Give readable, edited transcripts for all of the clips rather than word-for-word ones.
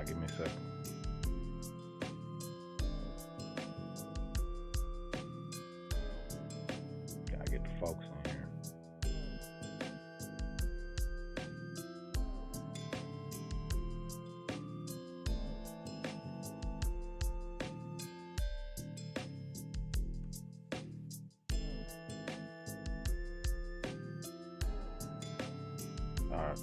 Give me a second. Gotta get the folks on here. All right.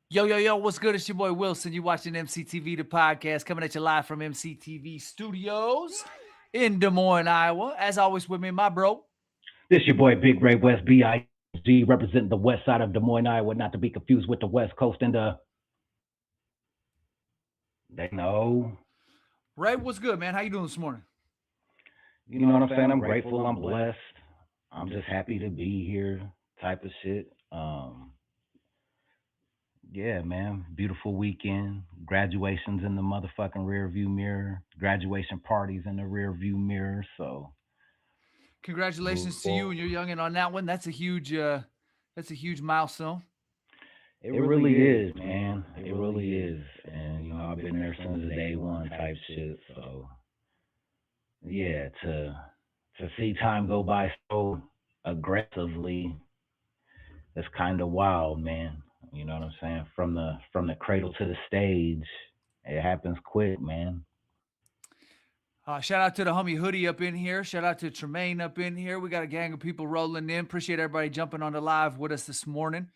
Yo, what's good? It's your boy Wilson. You watching EmceeTV The Podcast, coming at you live from EmceeTV Studios in Des Moines, Iowa. As always with me, my bro. This your boy Big Ray West, B.I.G., representing the west side of Des Moines, Iowa, not to be confused with the west coast and they know. Ray, what's good, man? How you doing this morning? You know what I'm saying? I'm grateful. I'm blessed. I'm just happy to be here type of shit. Yeah, man. Beautiful weekend. Graduations in the motherfucking rear view mirror. Graduation parties in the rear view mirror. So congratulations to you and your youngin' on that one. That's a huge milestone. It really is, man. It really is. And you know, I've been there since day one type shit. So yeah, to see time go by so aggressively, it's kind of wild, man. You know what I'm saying? From the cradle to the stage, it happens quick, man. Shout out to the homie Hoodie up in here. Shout out to Tremaine up in here. We got a gang of people rolling in. Appreciate everybody jumping on the live with us this morning.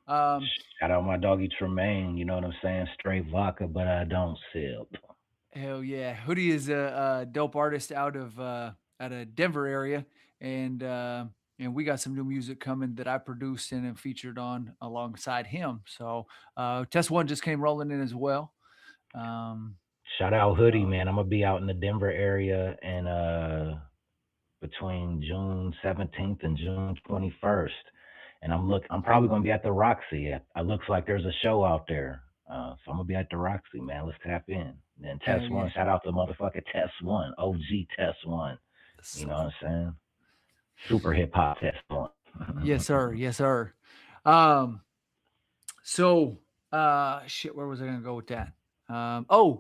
Shout out my doggy Tremaine. You know what I'm saying? Straight vodka, but I don't sip. Hell yeah. Hoodie is a dope artist out of Denver area. And we got some new music coming that I produced and am featured on alongside him. So Test One just came rolling in as well. Shout out Hoodie, man. I'm gonna be out in the Denver area and between June 17th and June 21st. And I'm probably gonna be at the Roxy. It looks like there's a show out there. So I'm gonna be at the Roxy, man. Let's tap in. And then Test One, shout out to motherfucking Test One, OG Test One. You know what I'm saying? Super hip hop Test One. Yes, sir. Yes, sir. So where was I gonna go with that?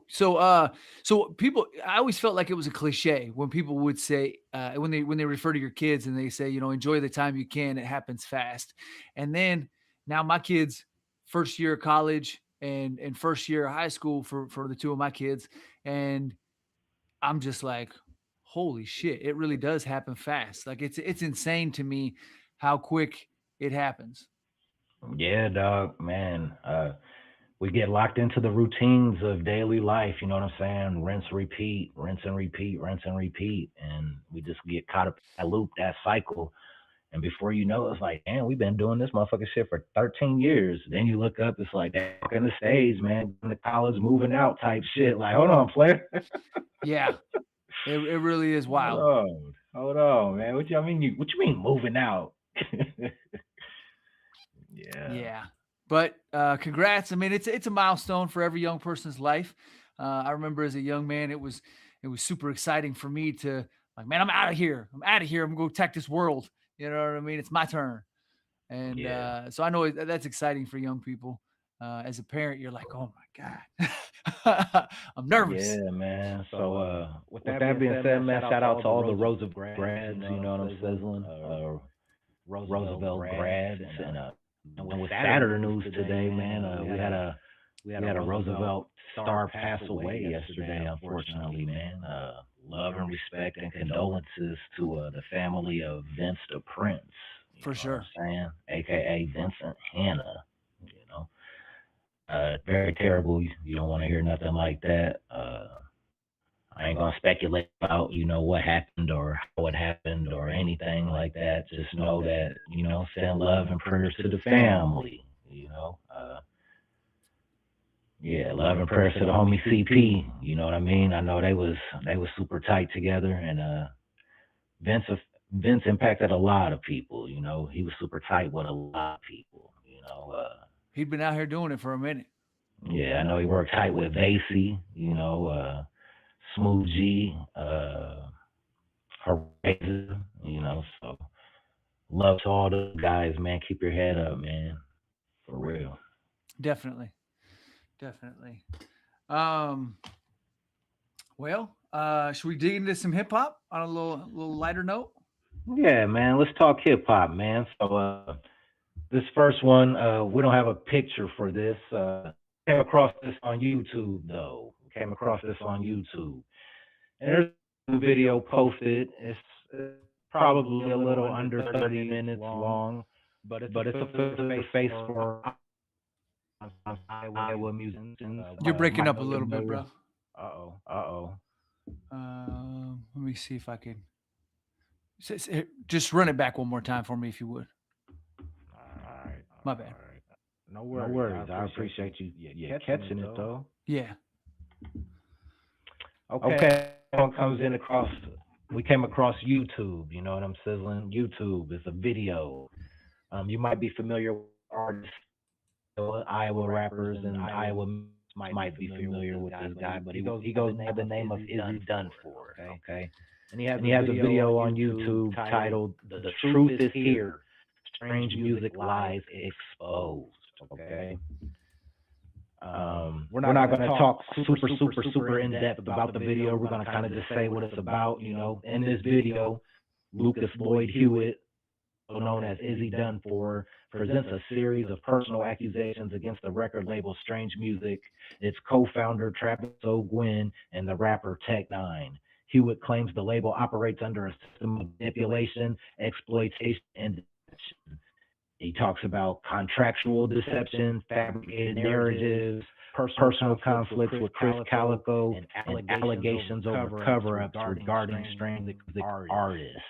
So people, I always felt like it was a cliche when people would say, when they refer to your kids and they say, you know, enjoy the time you can, it happens fast. And then now my kids, first year of college and first year of high school for the two of my kids. And I'm just like, holy shit, it really does happen fast. Like it's insane to me how quick it happens. Yeah, dog, man. We get locked into the routines of daily life, you know what I'm saying? Rinse, repeat, rinse and repeat, rinse and repeat. And we just get caught up in that loop, that cycle. And before you know it, it's like, damn, we've been doing this motherfucking shit for 13 years. Then you look up, it's like, damn, in the stage, man, in the college, moving out type shit. Like, hold on, player. Yeah, it really is wild. Hold on, man. What you mean moving out? Yeah. But congrats. I mean, it's a milestone for every young person's life. I remember as a young man, it was super exciting for me to like, man, I'm out of here. I'm going to go tech this world. You know what I mean? It's my turn. And so I know that's exciting for young people. As a parent, you're like, oh my God, I'm nervous. Yeah, man. So with that being said, man, shout out to all the Roosevelt grads, you know what I'm saying? Roosevelt grads and with Saturday news today, man, we had a Roosevelt star pass away yesterday, unfortunately, man. Love and respect and condolences to the family of Vince the Prince. For sure. Saying, aka Vincent Hanna, you know. Very terrible. You don't want to hear nothing like that. I ain't gonna speculate about, you know, what happened or how it happened or anything like that. Just know that, you know, send love and prayers to the family, you know. Yeah, love and prayers to the homie CP, you know what I mean? I know they was super tight together, and Vince impacted a lot of people, you know. He was super tight with a lot of people, you know. He'd been out here doing it for a minute. Yeah, I know he worked tight with Vasey, Smooth G, Horizon, so love to all those guys, man. Keep your head up, man. For real. Definitely. Um, should we dig into some hip hop on a little lighter note? Yeah, man. Let's talk hip hop, man. So this first one, we don't have a picture for this. Came across this on YouTube though. Came across this on YouTube. And there's a video posted. It's probably a little under 30 minutes long, but it's a face for Iowa musicians. You're breaking up a little bit, bro. Uh-oh. Let me see if I can. Just run it back one more time for me, if you would. All right. My bad. All right. No worries. I appreciate you catching it, though. Yeah. Okay. We came across YouTube. You know what I'm sizzling? YouTube is a video. You might be familiar with artists, Iowa rappers, and Iowa might be familiar with this guy, but he goes by the name of Izzy Dunfore. Okay. And he has a video on YouTube titled "The Truth Is Here: Strange Music Lies Exposed." Okay. We're not going to talk super in depth about the video. We're going to kind of just say what it's about. In this video, Lucas Lloyd Hewitt, known as Izzy Dunfore, presents a series of personal accusations against the record label Strange Music, its co-founder Travis O'Gwen, and the rapper Tech N9ne. Hewitt claims the label operates under a system of manipulation, exploitation, and deception. He talks about contractual deception, fabricated narratives, personal conflicts with Chris Calico, and allegations over cover-ups regarding Strange Music artists.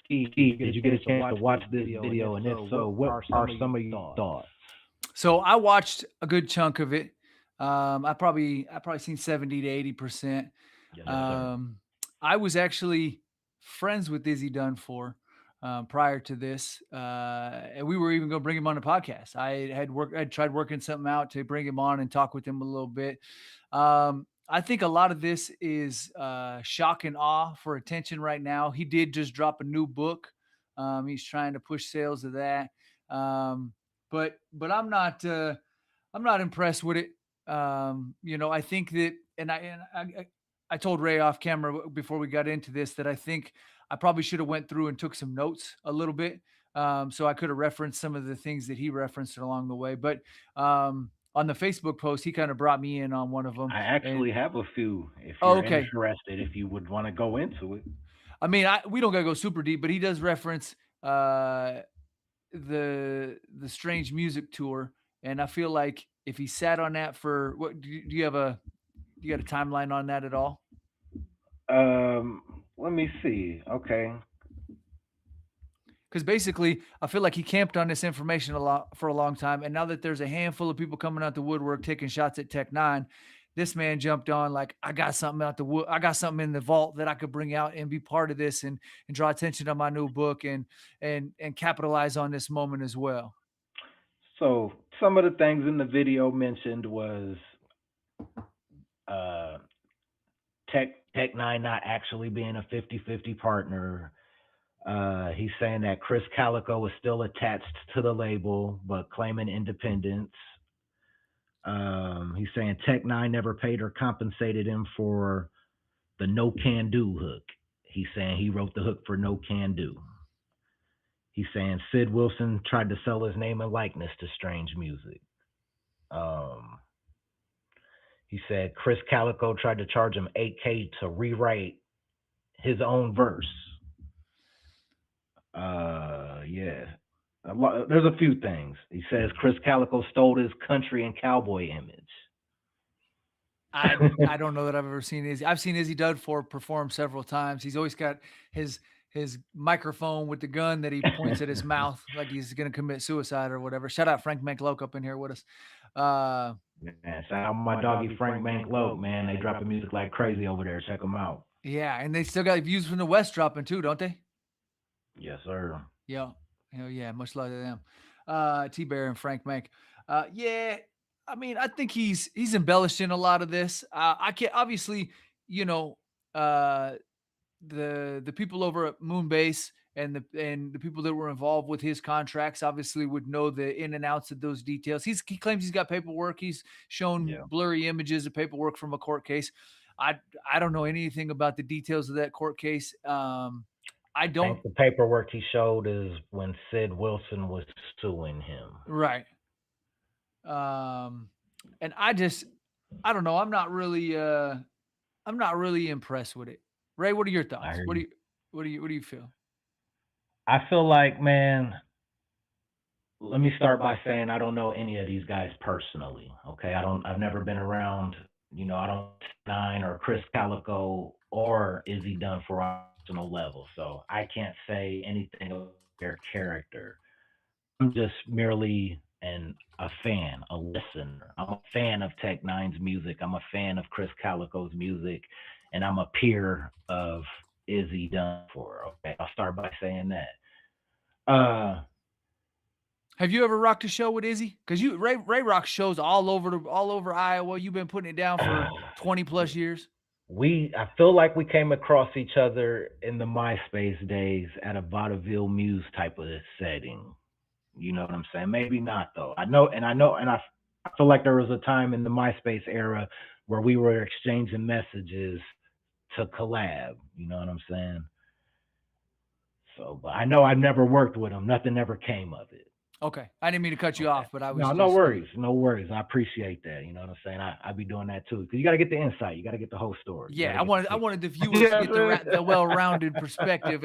Steve, did you get a chance to watch this video? And if so, what are some of your thoughts? So I watched a good chunk of it. I probably seen 70 to 80%. I was actually friends with Izzy Dunfore prior to this, and we were even going to bring him on the podcast. I tried working something out to bring him on and talk with him a little bit. I think a lot of this is shock and awe for attention right now. He did just drop a new book. He's trying to push sales of that. But I'm not impressed with it. I think that, and I told Ray off camera before we got into this that I think I probably should have went through and took some notes a little bit. So I could have referenced some of the things that he referenced along the way. But on the Facebook post, he kind of brought me in on one of them. I actually have a few. If you're interested, if you would want to go into it. I mean, we don't gotta go super deep, but he does reference the Strange Music tour, and I feel like if he sat on that for what do you got a timeline on that at all? Let me see. Okay. Because basically, I feel like he camped on this information for a long time, and now that there's a handful of people coming out the woodwork taking shots at Tech N9ne, this man jumped on like, I got something I got something in the vault that I could bring out and be part of this and draw attention to my new book and capitalize on this moment as well. So some of the things in the video mentioned was Tech N9ne not actually being a 50-50 partner. He's saying that Chris Calico is still attached to the label, but claiming independence. He's saying Tech N9ne never paid or compensated him for the No Can Do hook. He's saying he wrote the hook for No Can Do. He's saying Sid Wilson tried to sell his name and likeness to Strange Music. He said Chris Calico tried to charge him $8K to rewrite his own verse. There's a few things. He says Chris Calico stole his country and cowboy image. I don't know that I've ever seen Izzy. I've seen Izzy Dunfore perform several times. He's always got his microphone with the gun that he points at his mouth like he's going to commit suicide or whatever. Shout out Frank Mankloke up in here with us. Man, shout out my doggy Frank Mankloke, man. They dropping music like crazy over there. Check them out. Yeah, and they still got views from the West dropping too, don't they? Yes, sir. Yeah. Hell yeah. Much love to them. T-Bear and Frank Mank. Yeah. I mean, I think he's embellishing a lot of this. I can't obviously, you know, uh, the people over at Moonbase and the people that were involved with his contracts obviously would know the in and outs of those details. He claims he's got paperwork. He's shown Yeah. blurry images of paperwork from a court case. I I don't know anything about the details of that court case. I I don't. think the paperwork he showed is when Sid Wilson was suing him. Right. Um, and I don't know. I'm not really impressed with it. Ray, what are your I thoughts? hear you. What do you feel? I feel like, man, let me start by saying I don't know any of these guys personally. Okay. I've never been around, I don't Nine or Chris Calico or Izzy Dunfore on a personal level. So I can't say anything of their character. I'm just merely a fan, a listener. I'm a fan of Tech N9ne's music. I'm a fan of Chris Calico's music, and I'm a peer of Izzy Dunfore. Okay, I'll start by saying that. Have you ever rocked a show with Izzy? Because Ray rocks shows all over Iowa. You've been putting it down for 20 plus years. I feel like we came across each other in the MySpace days at a vaudeville muse type of setting. You know what I'm saying? Maybe not though. I feel like there was a time in the MySpace era where we were exchanging messages to collab. You know what I'm saying? So, but I know I've never worked with him. Nothing ever came of it. Okay, I didn't mean to cut you Okay. off, but I was No worries, no worries. I appreciate that. You know what I'm saying? I be doing that too because you got to get the insight. You got to get the whole story. Yeah, I wanted the viewers to get the well-rounded perspective,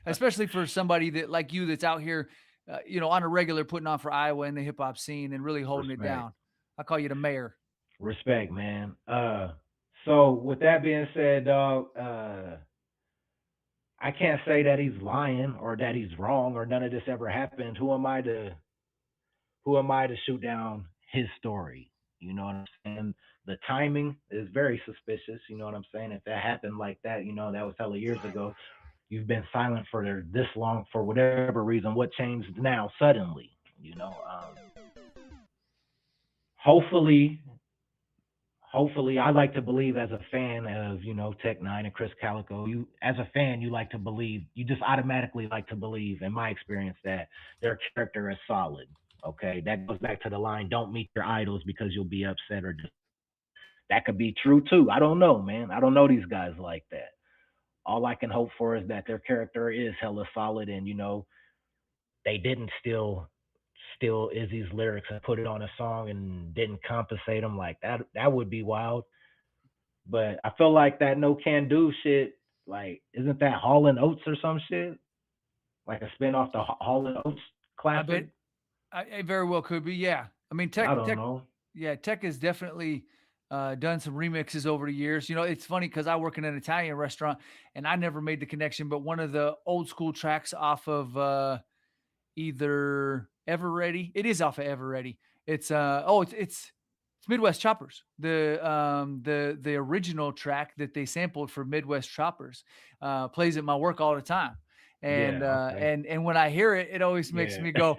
especially for somebody that like you that's out here, on a regular putting on for Iowa and the hip hop scene and really holding it down. I call you the mayor. Respect, man. So with that being said, dog, I can't say that he's lying or that he's wrong or none of this ever happened. Who am I to shoot down his story? You know what I'm saying? The timing is very suspicious. You know what I'm saying? If that happened like that, that was hella years ago. You've been silent for this long for whatever reason. What changed now suddenly? Hopefully, I like to believe as a fan of, Tech N9ne and Chris Calico, as a fan, you like to believe, you just automatically like to believe, in my experience, that their character is solid. Okay. That goes back to the line, don't meet your idols because you'll be upset or that could be true too. I don't know, man. I don't know these guys like that. All I can hope for is that their character is hella solid and, they didn't steal Izzy's lyrics and put it on a song and didn't compensate him like that. That would be wild. But I feel like that no can do shit. Like, isn't that Hall and Oates or some shit? Like a spin off the Hall and Oates classic? It very well could be. Yeah. I mean, I don't know. Yeah, Tech has definitely done some remixes over the years. It's funny because I work in an Italian restaurant and I never made the connection, but one of the old school tracks off of either Ever Ready. It is off of Ever Ready. It's it's Midwest Choppers. The original track that they sampled for Midwest Choppers plays at my work all the time. And and when I hear it, it always makes me go,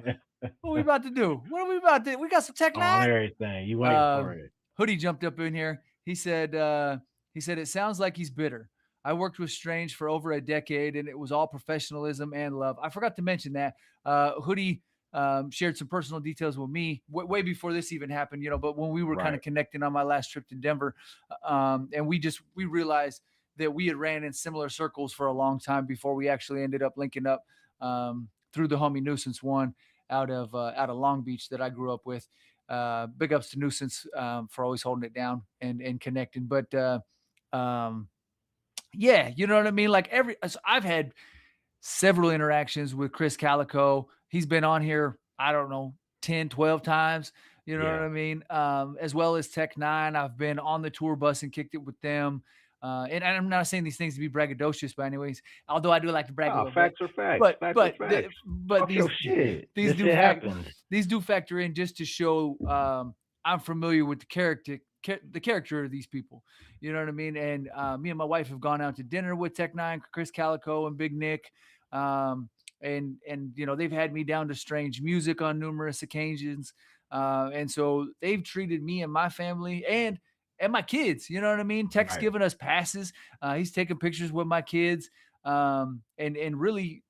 what are we about to do? What are we about to do? We got some Tech N9ne? Everything. You wait for it. Hoodie jumped up in here. He said it sounds like he's bitter. I worked with Strange for over a decade, and it was all professionalism and love. I forgot to mention that. Hoodie shared some personal details with me way before this even happened, but when we were kind of connecting on my last trip to Denver, and we realized that we had ran in similar circles for a long time before we actually ended up linking up through the homie Nuisance One out of Long Beach that I grew up with. Big ups to Nuisance for always holding it down and connecting. But yeah, you know what I mean? Like I've had several interactions with Chris Calico. He's been on here, I don't know, 10, 12 times. You know what I mean? As well as Tech N9ne. I've been on the tour bus and kicked it with them. And I'm not saying these things to be braggadocious by anyways, although I do like to brag a little facts bit. Are facts. But these do factor in just to show I'm familiar with the character of these people. You know what I mean? And me and my wife have gone out to dinner with Tech N9ne, Chris Calico, and Big Nick. And they've had me down to Strange music on numerous occasions. And so they've treated me and my family and my kids, you know what I mean? Tech's Right. giving us passes. He's taking pictures with my kids. And really,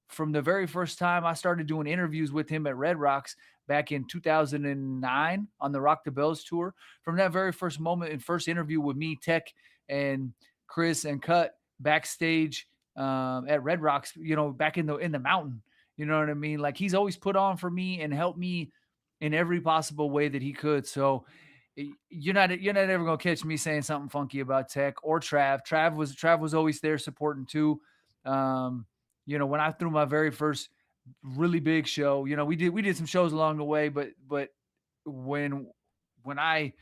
from the very first time I started doing interviews with him at Red Rocks back in 2009 on the Rock the Bells tour, from that very first moment and first interview with me, Tech, and Chris and Cut backstage at Red Rocks, back in the mountain. You know what I mean? Like, he's always put on for me and helped me in every possible way that he could. So you're not ever gonna catch me saying something funky about Tech or Trav. Trav was always there supporting too. When I threw my very first really big show, we did some shows along the way, but when I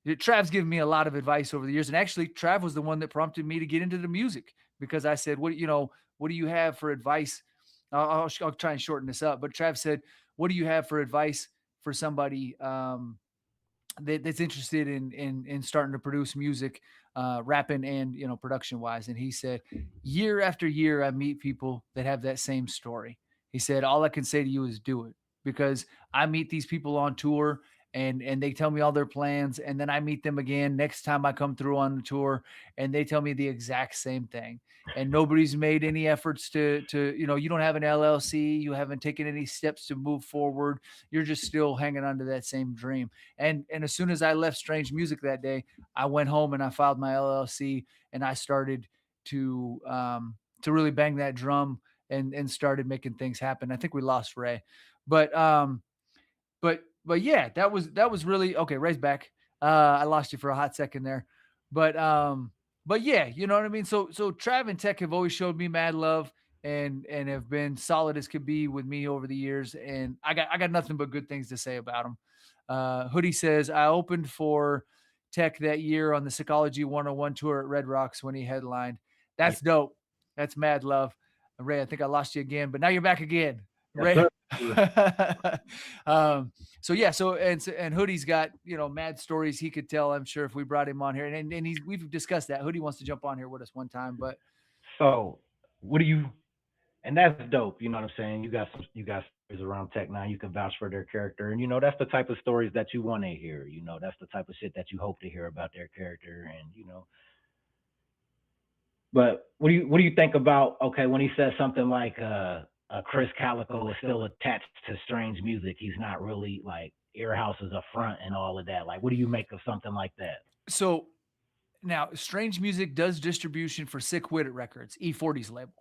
Trav's given me a lot of advice over the years, and actually Trav was the one that prompted me to get into the music, because I said, what do you have for advice? I'll try and shorten this up, but Trav said, what do you have for advice for somebody that's interested in starting to produce music, rapping and production wise? And he said, year after year I meet people that have that same story. He said, all I can say to you is do it, because I meet these people on tour and they tell me all their plans, and then I meet them again next time I come through on the tour and they tell me the exact same thing. And nobody's made any efforts to you don't have an LLC, you haven't taken any steps to move forward, you're just still hanging on to that same dream. And as soon as I left Strange Music that day, I went home and I filed my LLC, and I started to really bang that drum and started making things happen. I think we lost Ray, but yeah, that was really okay. Ray's back. I lost you for a hot second there, but yeah, you know what I mean. So Trav and Tech have always showed me mad love and have been solid as could be with me over the years, and I got nothing but good things to say about them. Hoodie says, I opened for Tech that year on the Psychology 101 tour at Red Rocks when he headlined. That's dope. That's mad love. Ray, I think I lost you again, but now you're back again. Ray. So yeah, and Hoodie's got mad stories he could tell, I'm sure, if we brought him on here, and we've discussed that. Hoodie wants to jump on here with us one time, but So, what do you? And that's dope. You know what I'm saying? You got stories around Tech N9ne. You can vouch for their character, and that's the type of stories that you want to hear. That's the type of shit that you hope to hear about their character, and. But what do you think about, okay, when he says something like Chris Calico is still attached to Strange Music, he's not really like Earhouse is a front and all of that. Like, what do you make of something like that? So now Strange Music does distribution for Sick Wit Records, E40's label.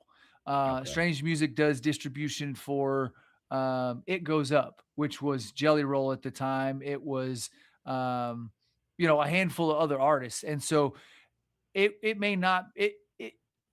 Okay. Strange Music does distribution for It Goes Up, which was Jelly Roll at the time. It was a handful of other artists, and so it may not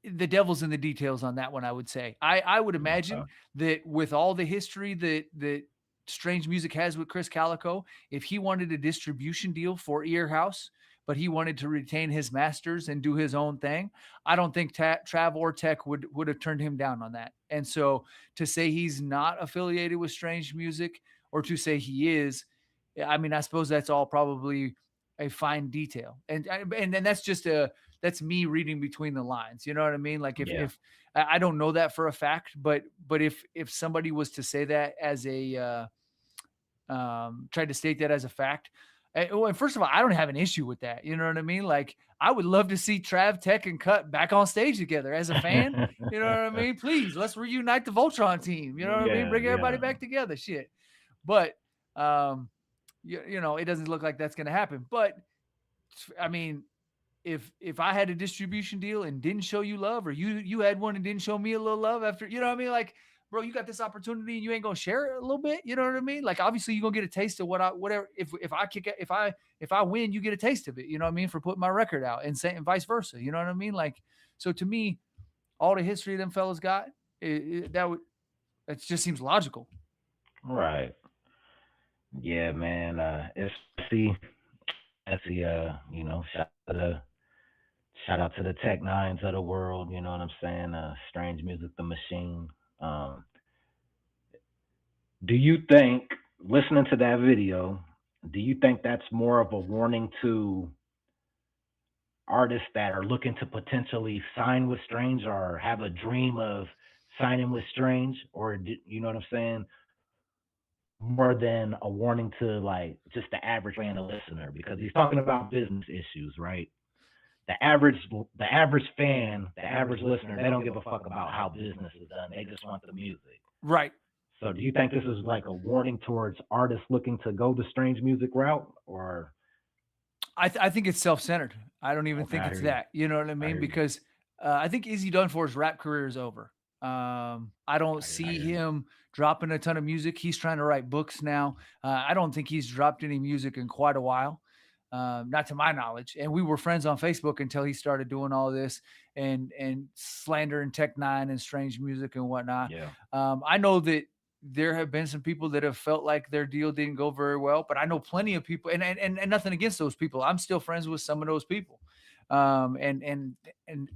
the devil's in the details on that one. I would say I would imagine that with all the history that Strange Music has with Chris Calico, if he wanted a distribution deal for Earhouse, but he wanted to retain his masters and do his own thing, I don't think Trav or Tech would have turned him down on that. And so to say he's not affiliated with Strange Music, or to say he is, I mean, I suppose that's all probably a fine detail. And then that's me reading between the lines. You know what I mean? Like if I don't know that for a fact, but if somebody was to say that as a tried to state that as a fact, and first of all, I don't have an issue with that. You know what I mean? Like, I would love to see Trav, Tech, and Cut back on stage together as a fan. You know what I mean? Please, let's reunite the Voltron team. You know what I mean? Bring everybody back together. Shit. But it doesn't look like that's going to happen. But I mean, if I had a distribution deal and didn't show you love, or you had one and didn't show me a little love after, you know what I mean? Like, bro, you got this opportunity and you ain't gonna share it a little bit. You know what I mean? Like, obviously you're gonna get a taste of whatever. If I win, you get a taste of it. You know what I mean? For putting my record out, and vice versa. You know what I mean? Like, so to me, all the history them fellas got, it just seems logical. Right. Yeah, man. It's shout out to the Tech N9nes of the world. You know what I'm saying? Strange Music, the Machine. Um, do you think, listening to that video, do you think that's more of a warning to artists that are looking to potentially sign with Strange or have a dream of signing with Strange, or you know what I'm saying? more than a warning to like just the average fan or listener because he's talking about business issues, right? The average fan, the average listener, they don't give a fuck about how business is done. They just want the music. Right. So do you think this is like a warning towards artists looking to go the strange music route or I think it's self-centered. I don't even okay, think I it's hear you. that. You know what I I mean? hear you. Because I think Izzy Dunfore's rap career is over. I don't I see hear you. him dropping a ton of music. He's trying to write books now. I don't think he's dropped any music in quite a while, not to my knowledge. And we were friends on Facebook until he started doing all this and slandering Tech N9ne and Strange music and whatnot. Yeah. I know that there have been some people that have felt like their deal didn't go very well, but I know plenty of people, and nothing against those people. I'm still friends with some of those people, and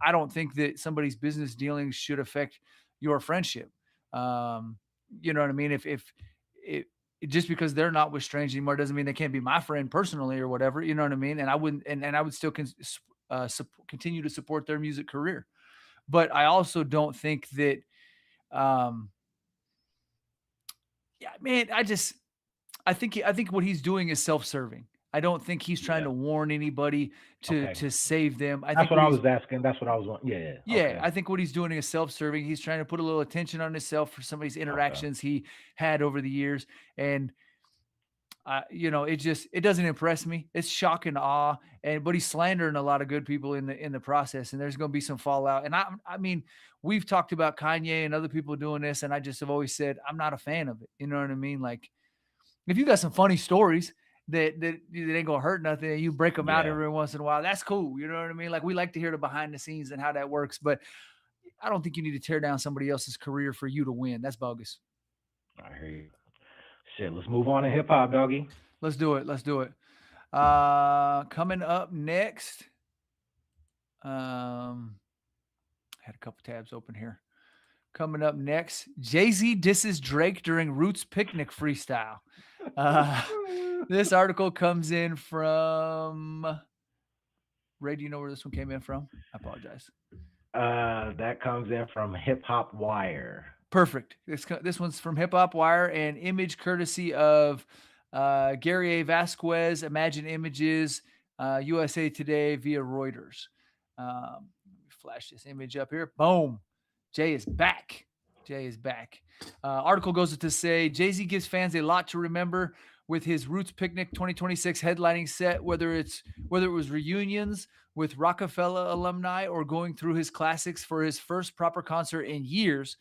I don't think that somebody's business dealings should affect your friendship. Um, you know what I mean? If it just because they're not with Strange anymore doesn't mean they can't be my friend personally or whatever. You know what I mean? And I wouldn't, and I would still continue to support their music career. But I also don't think that. Um, yeah, man, I think what he's doing is self-serving. I don't think he's trying Yeah. to warn anybody to Okay. save them. I That's think what what I he's was asking. That's what I was wanting. Yeah. yeah, Okay. I think what he's doing is self-serving. He's trying to put a little attention on himself for some of these Okay. interactions he had over the years, and it doesn't impress me. It's shock and awe, but he's slandering a lot of good people in the process, and there's going to be some fallout. And I mean, we've talked about Kanye and other people doing this, and I just have always said I'm not a fan of it. You know what I mean? Like, if you got some funny stories that ain't gonna hurt nothing, and you break them out Yeah. every once in a while, that's cool. You know what I mean? Like, we like to hear the behind the scenes and how that works, but I don't think you need to tear down somebody else's career for you to win. That's bogus. I hear you. Shit, let's move on to hip hop, doggy. Let's do it. Let's do it. Coming up next, had a couple tabs open here. Coming up next, Jay-Z disses Drake during Roots Picnic freestyle. This article comes in from Ray. Do you know where this one came in from? I apologize. That comes in from Hip Hop Wire. Perfect. This one's from Hip Hop Wire and image courtesy of Gary A. Vasquez, Imagine Images, USA Today via Reuters. Let me flash this image up here. Boom. Jay is back. Jay is back. Article goes to say Jay-Z gives fans a lot to remember with his Roots Picnic 2026 headlining set, whether it was reunions with Rockefeller alumni or going through his classics for his first proper concert in years.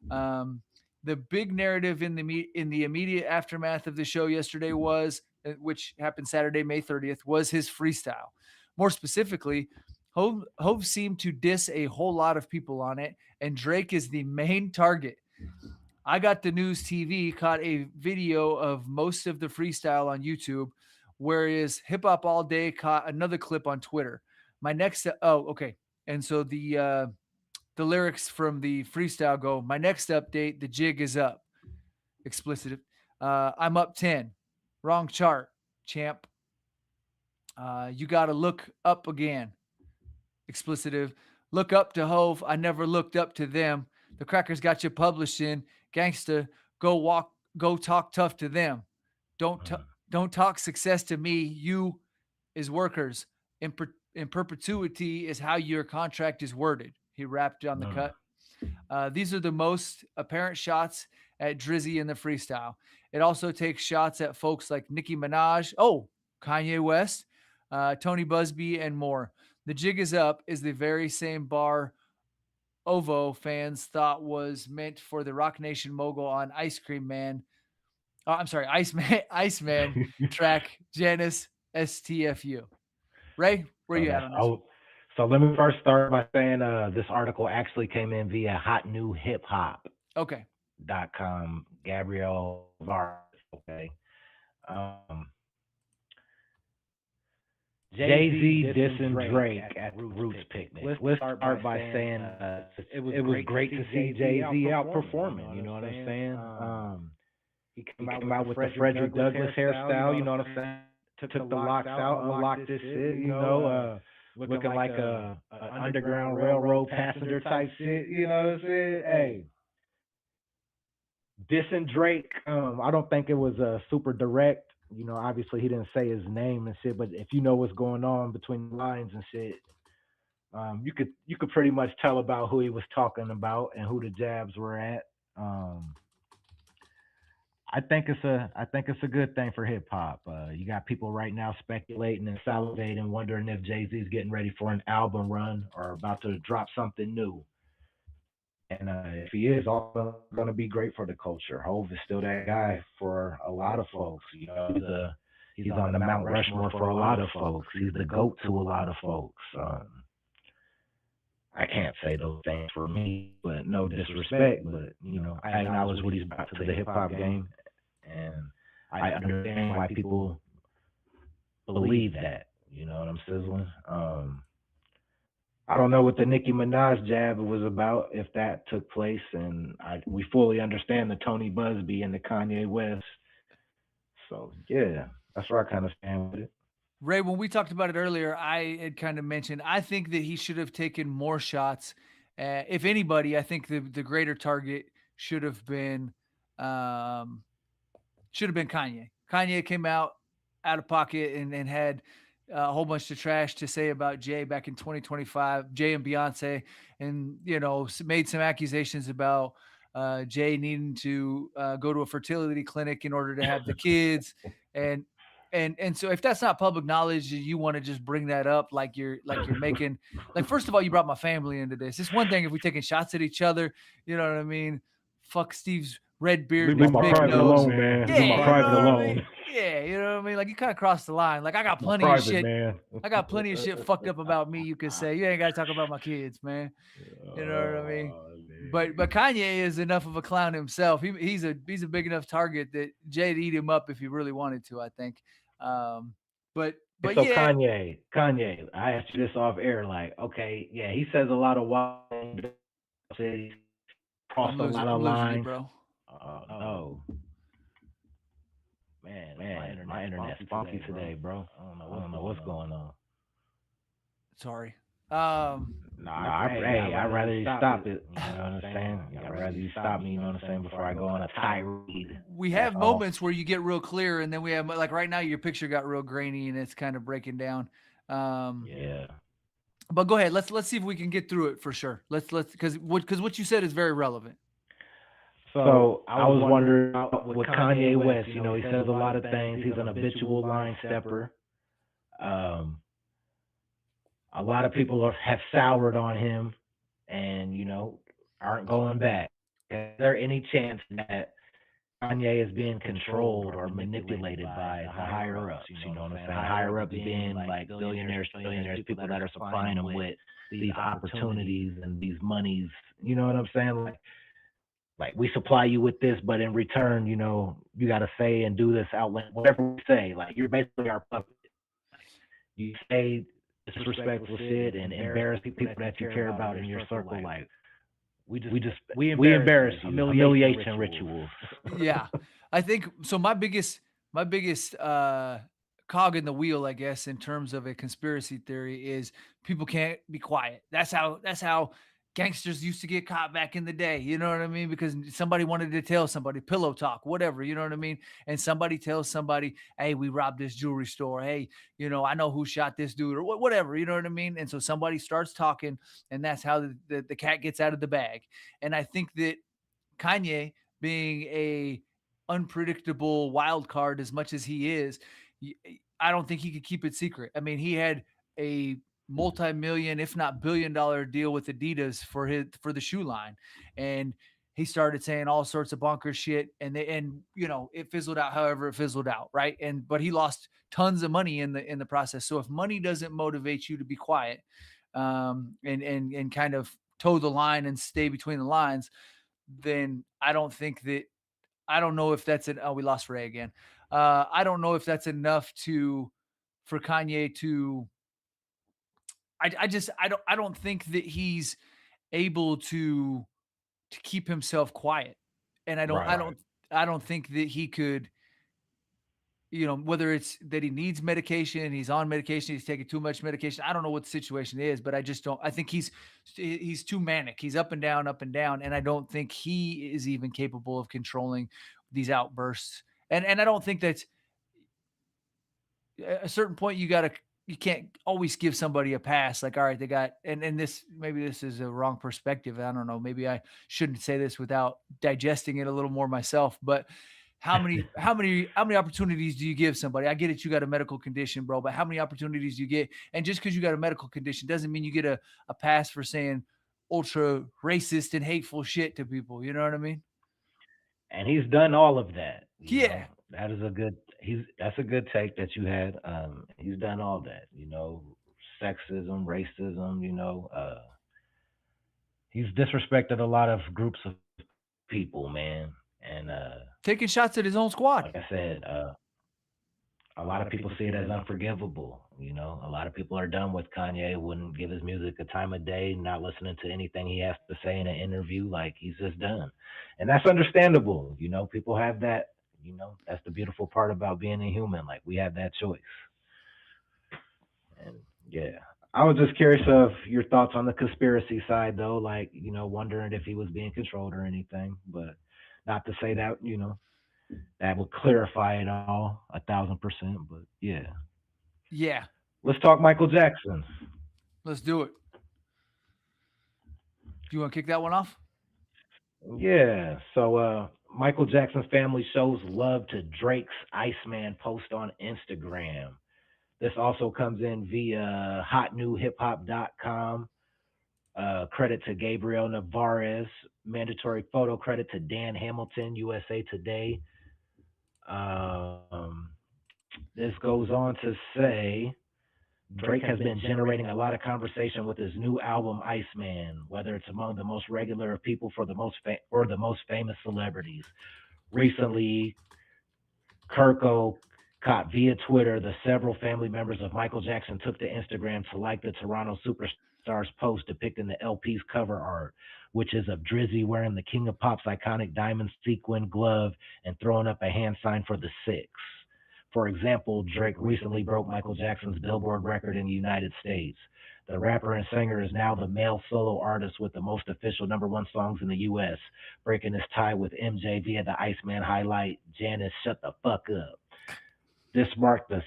The big narrative in the immediate aftermath of the show yesterday was, which happened Saturday, May 30th, was his freestyle. More specifically, Hove seemed to diss a whole lot of people on it, and Drake is the main target. I Got the News TV caught a video of most of the freestyle on YouTube, whereas Hip Hop All Day caught another clip on Twitter. Okay. And so the lyrics from the freestyle go, my next update, the jig is up. Explicit. I'm up 10. Wrong chart, champ. You got to look up again. Explicitive. Look up to Hove. I never looked up to them. The crackers got you publishing. Gangsta, go talk tough to them. Don't talk success to me. You is workers. In perpetuity is how your contract is worded. He rapped on the cut. These are the most apparent shots at Drizzy in the freestyle. It also takes shots at folks like Nicki Minaj, Kanye West, Tony Busby, and more. The jig is up is the very same bar OVO fans thought was meant for the Rock Nation mogul on Iceman track Janice STFU. Ray, where you at on this? So let me first start by saying this article actually came in via Okay. hotnewhiphop.com. Gabrielle Vargas. Okay. Jay-Z dissing Drake at Roots Picnic. Let's start by saying it was great to see Jay-Z out performing. You know what I'm saying? He came out with the Frederick Douglass hairstyle. You know what I'm saying? Took the locks out, unlocked this shit. Looking like a Underground Railroad passenger type shit. You know what I'm saying? Hey, dissing Drake. I don't think it was super direct. You know, obviously he didn't say his name and shit, but if you know what's going on between the lines and shit, you could pretty much tell about who he was talking about and who the jabs were at. Um, I think it's a good thing for hip hop. You got people right now speculating and salivating, wondering if Jay-Z's getting ready for an album run or about to drop something new. And if he is, also going to be great for the culture. Hove is still that guy for a lot of folks. You know, he's on the Mount Rushmore for a lot of folks. He's the goat to a lot of folks. I can't say those things for me, but no disrespect. But you know, I acknowledge what he's brought to the hip hop game, and I understand why people believe that. You know what I'm sizzling? I don't know what the Nicki Minaj jab was about, if that took place, and we fully understand the Tony Busby and the Kanye West. So yeah, that's where I kind of stand with it. Ray, when we talked about it earlier, I had kind of mentioned I think that he should have taken more shots. If anybody, I think the greater target should have been um, Kanye. Kanye came out of pocket and had a whole bunch of trash to say about Jay back in 2025, Jay and Beyonce, and made some accusations about Jay needing to go to a fertility clinic in order to have the kids, and so if that's not public knowledge, you want to just bring that up like you're making, like, first of all, you brought my family into this. It's one thing if we taking shots at each other, you know what I mean? Fuck Steve's red beard, Leave my big private nose. alone, man. Yeah, Leave my you private know what I alone. mean? Yeah, you know what I mean? Like, you kind of crossed the line. Like, I got My plenty of private, shit. man. I got plenty of shit fucked up about me. You could say you ain't got to talk about my kids, man. You know what I mean? But Kanye is enough of a clown himself. He's a big enough target that Jay'd eat him up if he really wanted to, I think. But So yeah, Kanye, I asked you this off air. Like, okay, yeah, he says a lot of wild things, crossed a lot I'm of losing you, lines. bro. Oh no, man, my internet's funky today, bro. I don't know what's going on. Sorry. I'd rather you stop it. You know what I'm saying? I'd rather you stop me. You know what I'm saying? Before I go on a tirade. We have moments where you get real clear, and then we have, like, right now your picture got real grainy and it's kind of breaking down. Yeah. But go ahead. Let's see if we can get through it for sure. Let's because what you said is very relevant. So I was wondering with Kanye West. You know, he says a lot of things. He's an habitual line stepper. A lot of people have soured on him, and aren't going back. Is there any chance that Kanye is being controlled or manipulated by the higher ups? You know what I'm saying? Higher ups being like billionaires, people that are supplying him with these opportunities and these monies. You know what I'm saying? Like we supply you with this, but in return, you got to say and do this outlet, whatever we say. Like, you're basically our puppet. You say disrespectful shit and embarrass people that you care about in your circle. Like, we embarrass you. Humiliation rituals. Yeah, I think so. My biggest cog in the wheel, I guess, in terms of a conspiracy theory, is people can't be quiet. That's how gangsters used to get caught back in the day. You know what I mean? Because somebody wanted to tell somebody, pillow talk, whatever, you know what I mean? And somebody tells somebody, hey, we robbed this jewelry store. Hey, I know who shot this dude, or whatever, you know what I mean? And so somebody starts talking, and that's how the cat gets out of the bag. And I think that Kanye, being a unpredictable wild card as much as he is, I don't think he could keep it secret. I mean, he had a multi-million, if not billion-dollar deal with Adidas for the shoe line, and he started saying all sorts of bonkers shit, and it fizzled out however it fizzled out, right? But he lost tons of money in the process. So if money doesn't motivate you to be quiet, and kind of toe the line and stay between the lines, then I don't know if that's we lost Ray again. I don't know if that's enough for Kanye to. I don't think that he's able to keep himself quiet, and I don't think that he could whether it's that he needs medication, he's on medication, he's taking too much medication. I don't know what the situation is, but I just don't. I think he's too manic. He's up and down, and I don't think he is even capable of controlling these outbursts. And I don't think that at a certain point you can't always give somebody a pass. Like, all right, they got, and maybe this is a wrong perspective. I don't know. Maybe I shouldn't say this without digesting it a little more myself, but how many opportunities do you give somebody? I get it. You got a medical condition, bro, but how many opportunities do you get? And just because you got a medical condition doesn't mean you get a pass for saying ultra racist and hateful shit to people. You know what I mean? And he's done all of that. Yeah. That is that's a good take that you had. He's done all that, sexism, racism, he's disrespected a lot of groups of people, man. And taking shots at his own squad. like I said, a lot of people see it as unforgivable. A lot of people are done with Kanye, wouldn't give his music a time of day, not listening to anything he has to say in an interview. Like, he's just done. And that's understandable. People have that. That's the beautiful part about being a human. Like, we have that choice. And yeah, I was just curious of your thoughts on the conspiracy side, though. Like, wondering if he was being controlled or anything. But not to say that, that would clarify it all 1,000%. But yeah. Yeah. Let's talk Michael Jackson. Let's do it. Do you want to kick that one off? Yeah. So Michael Jackson's family shows love to Drake's Iceman post on Instagram. This also comes in via hotnewhiphop.com. Credit to Gabriel Navarez. Mandatory photo credit to Dan Hamilton, USA Today. This goes on to say Drake has been generating a lot of conversation with his new album Iceman, whether it's among the most regular of people or the most famous celebrities. Recently, Kirko caught via Twitter the several family members of Michael Jackson took to Instagram to like the Toronto Superstars post depicting the LP's cover art, which is of Drizzy wearing the King of Pop's iconic diamond sequin glove and throwing up a hand sign for the six. For example, Drake recently broke Michael Jackson's Billboard record in the United States. The rapper and singer is now the male solo artist with the most official #1 songs in the U.S., breaking his tie with MJ via the Iceman highlight, Janice, Shut the Fuck Up. This marked his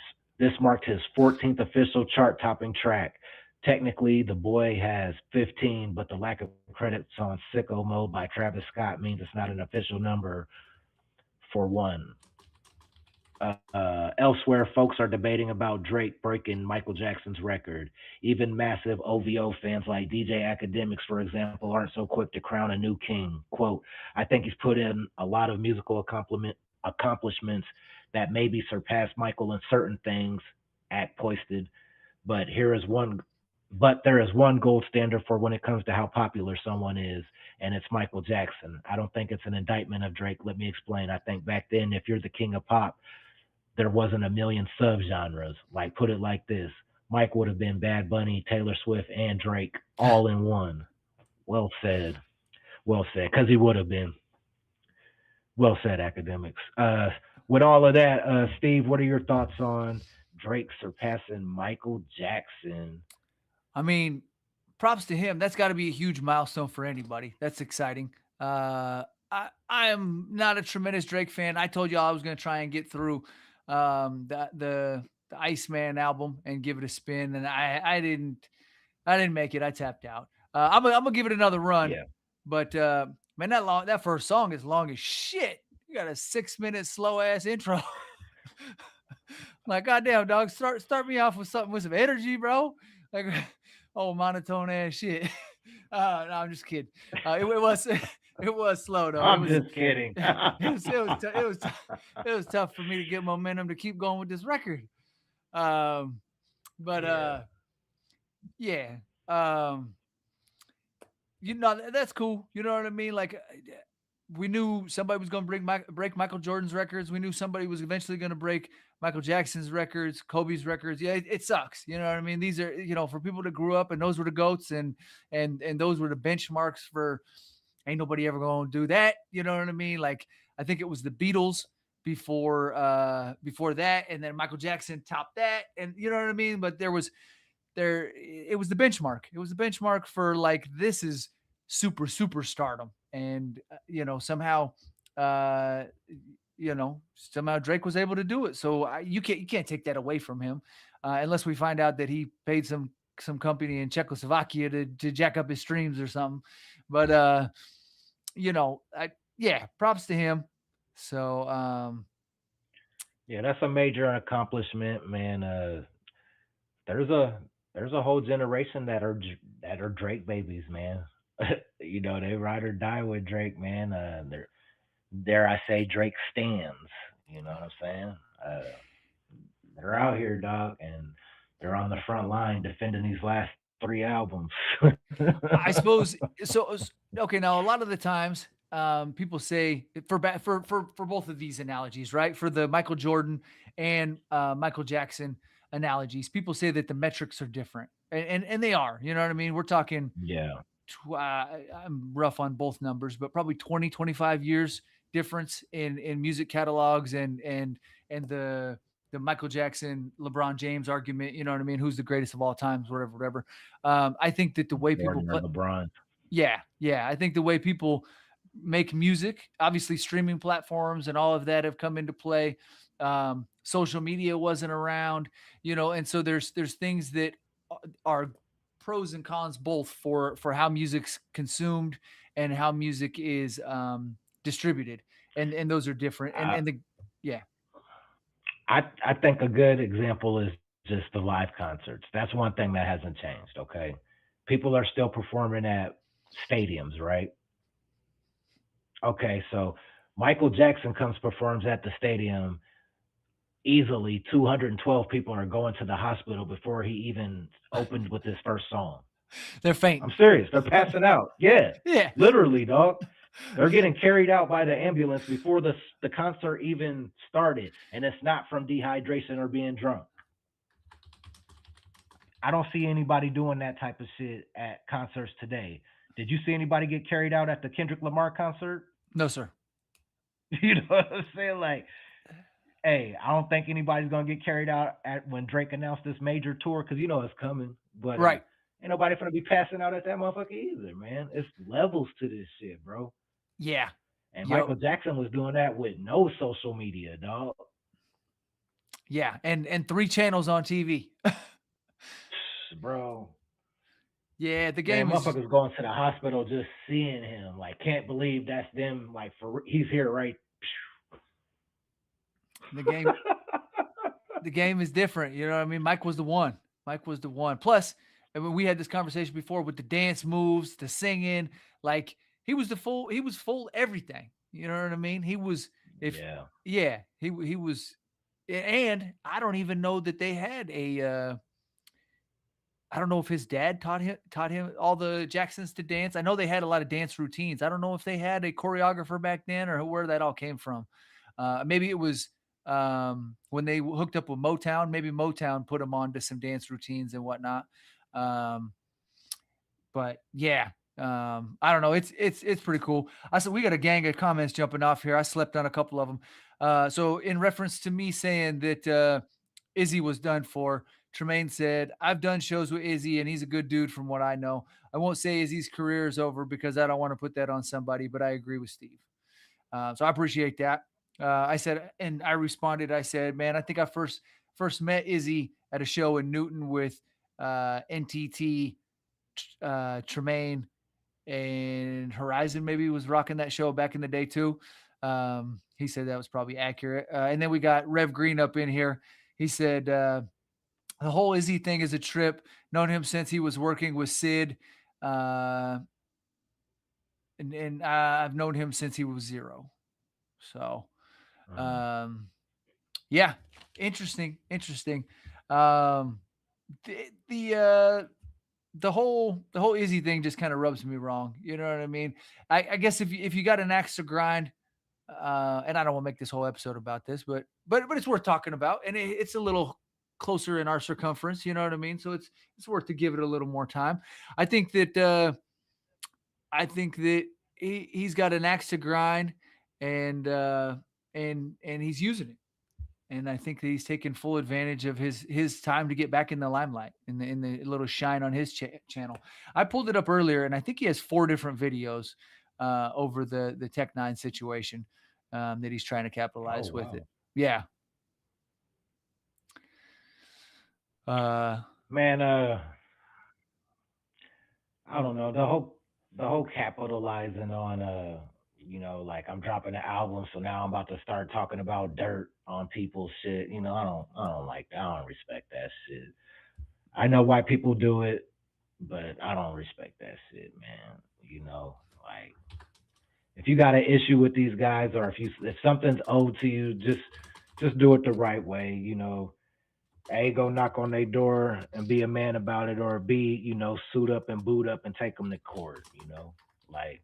14th official chart-topping track. Technically, the boy has 15, but the lack of credits on Sicko Mode by Travis Scott means it's not an official number for one. Elsewhere, folks are debating about Drake breaking Michael Jackson's record. Even massive OVO fans like DJ Academics, for example, aren't so quick to crown a new king. Quote, I think he's put in a lot of musical accomplishments that maybe surpass Michael in certain things, Act posted, but there is one gold standard for when it comes to how popular someone is, and it's Michael Jackson. I don't think it's an indictment of Drake. Let me explain. I think back then, if you're the king of pop, there wasn't a million subgenres. Like, put it like this. Mike would have been Bad Bunny, Taylor Swift, and Drake all in one. Well said. Well said, because he would have been. Well said, Academics. With all of that, Steve, what are your thoughts on Drake surpassing Michael Jackson? I mean, props to him. That's got to be a huge milestone for anybody. That's exciting. I am not a tremendous Drake fan. I told y'all I was going to try and get through the Iceman album and give it a spin, and I didn't make it. I tapped out. I'm gonna give it another run. Yeah. But man, that first song is long as shit. You got a 6-minute slow ass intro. Like, goddamn, dog, start me off with something with some energy, bro. Like, oh, monotone ass shit. No, I'm just kidding. It was slow though. I'm just kidding. It was tough for me to get momentum to keep going with this record. Yeah. That's cool. You know what I mean? Like, we knew somebody was going to break Michael Jordan's records. We knew somebody was eventually going to break Michael Jackson's records, Kobe's records. Yeah, it sucks. You know what I mean? These are, for people that grew up and those were the GOATs and those were the benchmarks for, ain't nobody ever going to do that. You know what I mean? Like, I think it was the Beatles before that, and then Michael Jackson topped that, and you know what I mean. But it was the benchmark. It was the benchmark for like, this is super stardom, and somehow Drake was able to do it. So you can't take that away from him, unless we find out that he paid some company in Czechoslovakia to jack up his streams or something. But props to him. So yeah, that's a major accomplishment, man. There's a whole generation that are Drake babies, man. They ride or die with Drake, man. They're, dare I say, Drake stands. You know what I'm saying? They're out here, dog, and they're on the front line defending these last 3 albums. I suppose so. Okay, now a lot of the times, people say for both of these analogies, right? For the Michael Jordan and Michael Jackson analogies, people say that the metrics are different, and they are. You know what I mean? We're talking. Yeah. I'm rough on both numbers, but probably 20, 25 years difference in music catalogs and the Michael Jackson, LeBron James argument. You know what I mean? Who's the greatest of all times? Whatever. I think that the way people play, LeBron. yeah. I think the way people make music, obviously streaming platforms and all of that have come into play. Social media wasn't around, and so there's things that are pros and cons both for how music's consumed and how music is distributed, and those are different. I think a good example is just the live concerts. That's one thing that hasn't changed. Okay, people are still performing at stadiums, right? Okay, so Michael Jackson performs at the stadium. Easily 212 people are going to the hospital before he even opened with his first song. They're fainting. I'm serious. They're passing out. Yeah. Yeah. Literally, dog. They're getting carried out by the ambulance before the concert even started. And it's not from dehydration or being drunk. I don't see anybody doing that type of shit at concerts today. Did you see anybody get carried out at the Kendrick Lamar concert? No, sir. You know what I'm saying? Like, hey, I don't think anybody's going to get carried out at when Drake announced this major tour, because it's coming. But right. Ain't nobody going to be passing out at that motherfucker either, man. It's levels to this shit, bro. Yeah. And Michael Jackson was doing that with no social media, dog. Yeah, and 3 channels on TV. Bro. Yeah, the game is... motherfuckers going to the hospital just seeing him. Like, can't believe that's them. Like, he's here, right? The game is different. You know what I mean? Mike was the one. Plus, I mean, we had this conversation before with the dance moves, the singing. Like, he was full everything. You know what I mean? He was, he was, and I don't even know that they had I don't know if his dad taught him all the Jacksons to dance. I know they had a lot of dance routines. I don't know if they had a choreographer back then or where that all came from. Maybe it was when they hooked up with Motown. Maybe Motown put them on to some dance routines and whatnot. But yeah, I don't know. It's pretty cool. I said we got a gang of comments jumping off here. I slept on a couple of them. So in reference to me saying that Izzy was done for, Tremaine said, I've done shows with Izzy and he's a good dude from what I know. I won't say Izzy's career is over because I don't want to put that on somebody, but I agree with Steve. So I appreciate that. I said, and I responded, I said, man, I think I first met Izzy at a show in Newton with NTT, Tremaine, and Horizon maybe was rocking that show back in the day too. He said that was probably accurate. And then we got Rev Green up in here. He said, the whole Izzy thing is a trip. Known him since he was working with Sid. And I've known him since he was 0. So, yeah, interesting. The whole Izzy thing just kind of rubs me wrong. You know what I mean? I guess if you got an axe to grind, and I don't want to make this whole episode about this, but it's worth talking about, and it's a little closer in our circumference. You know what I mean? So it's worth to give it a little more time. I think that he's got an axe to grind, and and he's using it. And I think that he's taking full advantage of his time to get back in the limelight, in the little shine on his channel. I pulled it up earlier, and I think he has 4 different videos over the Tech N9ne situation that he's trying to capitalize with it. Yeah. Man, I don't know, the whole capitalizing on you know, like I'm dropping an album, so now I'm about to start talking about dirt on people's shit. You know, I don't like that. I don't respect that shit. I know why people do it, but I don't respect that shit, man. You know, like if you got an issue with these guys, or if something's owed to you, just do it the right way. You know, A, go knock on their door and be a man about it, or B, you know, suit up and boot up and take them to court. You know, like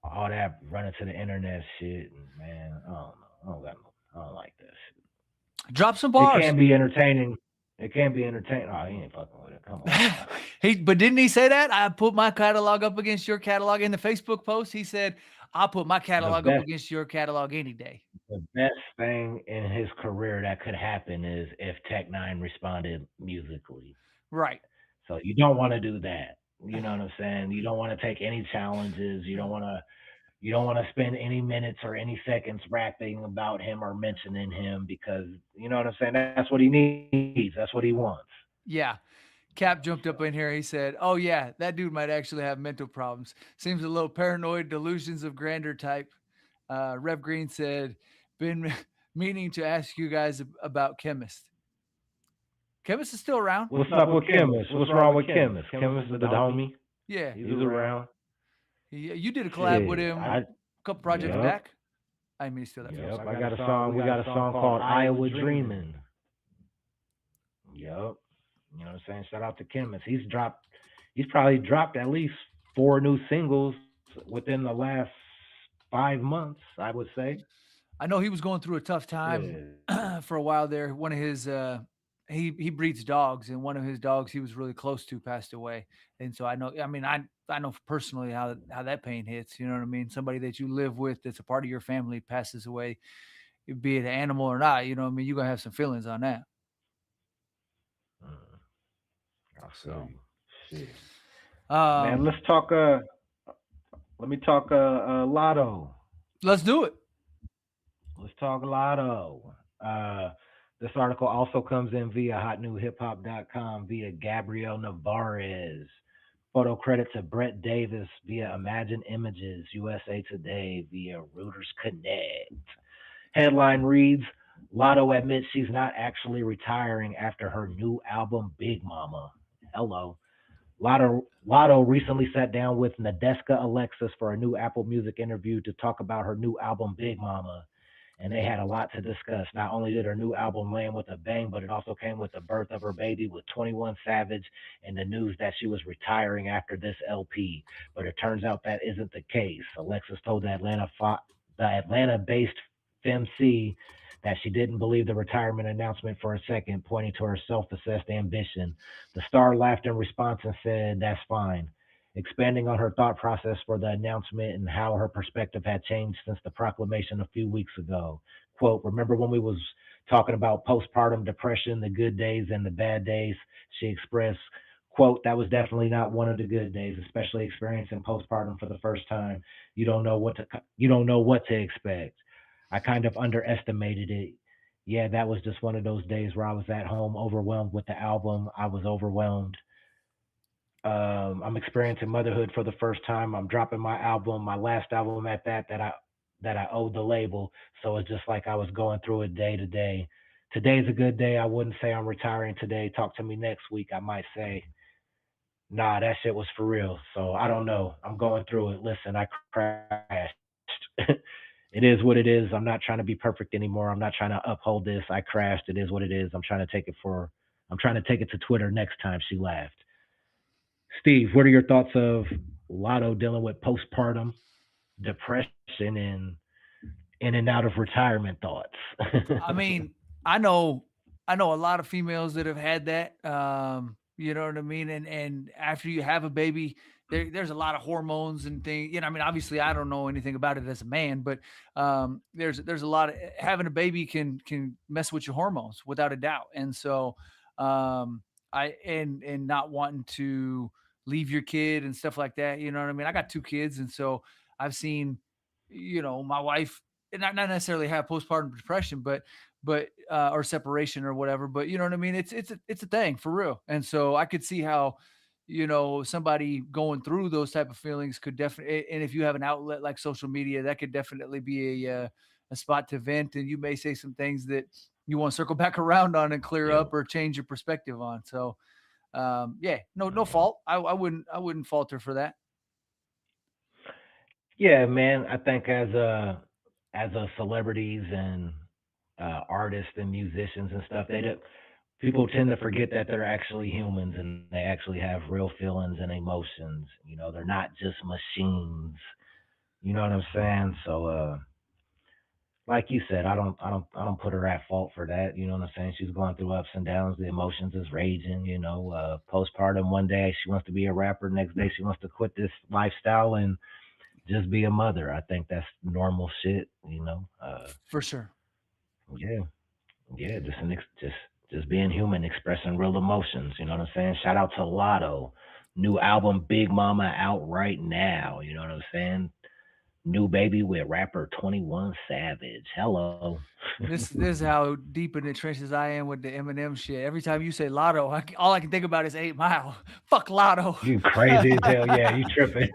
all that running to the internet shit, and man, I don't know. I don't like that shit. Drop some bars. It can be entertaining. It can be entertaining. Oh, he ain't fucking with it. Come on. But didn't he say that? I put my catalog up against your catalog in the Facebook post. He said, I'll put my catalog up against your catalog any day. The best thing in his career that could happen is if Tech N9ne responded musically. Right. So you don't want to do that. You know what I'm saying? You don't want to take any challenges. You don't want to spend any minutes or any seconds rapping about him or mentioning him, because you know what I'm saying? That's what he needs. That's what he wants. Yeah. Cap jumped up in here. He said, oh yeah, that dude might actually have mental problems. Seems a little paranoid, delusions of grandeur type. Rev Green said, been meaning to ask you guys about Chemist. Chemist is still around. What's up with Chemist? What's wrong with Chemist? Chemist is the homie. Yeah. He's around. You did a collab with him a couple projects back. I mean, still that. Yep, I got a song. We got a song called Iowa Dreamin'. Yep. You know what I'm saying? Shout out to Chemist. He's probably dropped at least 4 new singles within the last 5 months, I would say. I know he was going through a tough time for a while there. One of his he breeds dogs, and one of his dogs he was really close to passed away. And so I know personally how that pain hits, you know what I mean? Somebody that you live with, that's a part of your family, passes away, be it an animal or not, you know what I mean? You're going to have some feelings on that. So, man, let's talk. Let me talk Latto. Let's do it. Let's talk Latto. This article also comes in via hotnewhiphop.com via Gabrielle Navarez. Photo credit to Brett Davis via Imagine Images, USA Today via Reuters Connect. Headline reads, Latto admits she's not actually retiring after her new album, Big Mama. Hello. Latto recently sat down with Nadeska Alexis for a new Apple Music interview to talk about her new album, Big Mama. And they had a lot to discuss. Not only did her new album land with a bang, but it also came with the birth of her baby with 21 Savage and the news that she was retiring after this LP. But it turns out that isn't the case. Alexis told the Atlanta-based FemC that she didn't believe the retirement announcement for a second, pointing to her self-assessed ambition. The star laughed in response and said, that's fine. Expanding on her thought process for the announcement and how her perspective had changed since the proclamation a few weeks ago. Quote, remember when we was talking about postpartum depression, the good days and the bad days? She expressed, quote, that was definitely not one of the good days, especially experiencing postpartum for the first time. You don't know what to expect. I kind of underestimated it. Yeah, that was just one of those days where I was at home overwhelmed with the album. I was overwhelmed. I'm experiencing motherhood for the first time. I'm dropping my album, my last album at that I owed the label. So it's just like I was going through it day to day. Today's a good day. I wouldn't say I'm retiring today. Talk to me next week. I might say, nah, that shit was for real. So I don't know. I'm going through it. Listen, I crashed. It is what it is. I'm not trying to be perfect anymore. I'm not trying to uphold this. I crashed. It is what it is. I'm trying to take it to Twitter next time, she laughed. Steve, what are your thoughts of Latto dealing with postpartum depression and in and out of retirement thoughts? I mean, I know a lot of females that have had that. You know what I mean? And after you have a baby, there's a lot of hormones and things. I mean, obviously I don't know anything about it as a man, but there's a lot of having a baby can mess with your hormones without a doubt. And so and not wanting to leave your kid and stuff like that. You know what I mean? I got 2 kids, and so I've seen, my wife not necessarily have postpartum depression, but or separation or whatever. But you know what I mean? It's a thing for real. And so I could see how, somebody going through those type of feelings could definitely, and if you have an outlet like social media, that could definitely be a spot to vent, and you may say some things that you want to circle back around on and clear up or change your perspective on. So, no fault. I wouldn't falter for that. Yeah, man. I think as celebrities and artists and musicians and stuff, people tend to forget that they're actually humans and they actually have real feelings and emotions. They're not just machines. You know what I'm saying? So, like you said, I don't put her at fault for that. You know what I'm saying? She's going through ups and downs. The emotions is raging. Postpartum. One day she wants to be a rapper. Next day she wants to quit this lifestyle and just be a mother. I think that's normal shit. For sure. Yeah. Just being human, expressing real emotions. You know what I'm saying? Shout out to Latto. New album Big Mama out right now. You know what I'm saying? New baby with rapper 21 Savage. Hello. This is how deep in the trenches I am with the Eminem shit. Every time you say Latto, all I can think about is 8 Mile. Fuck Latto. You crazy as hell. Yeah, you tripping.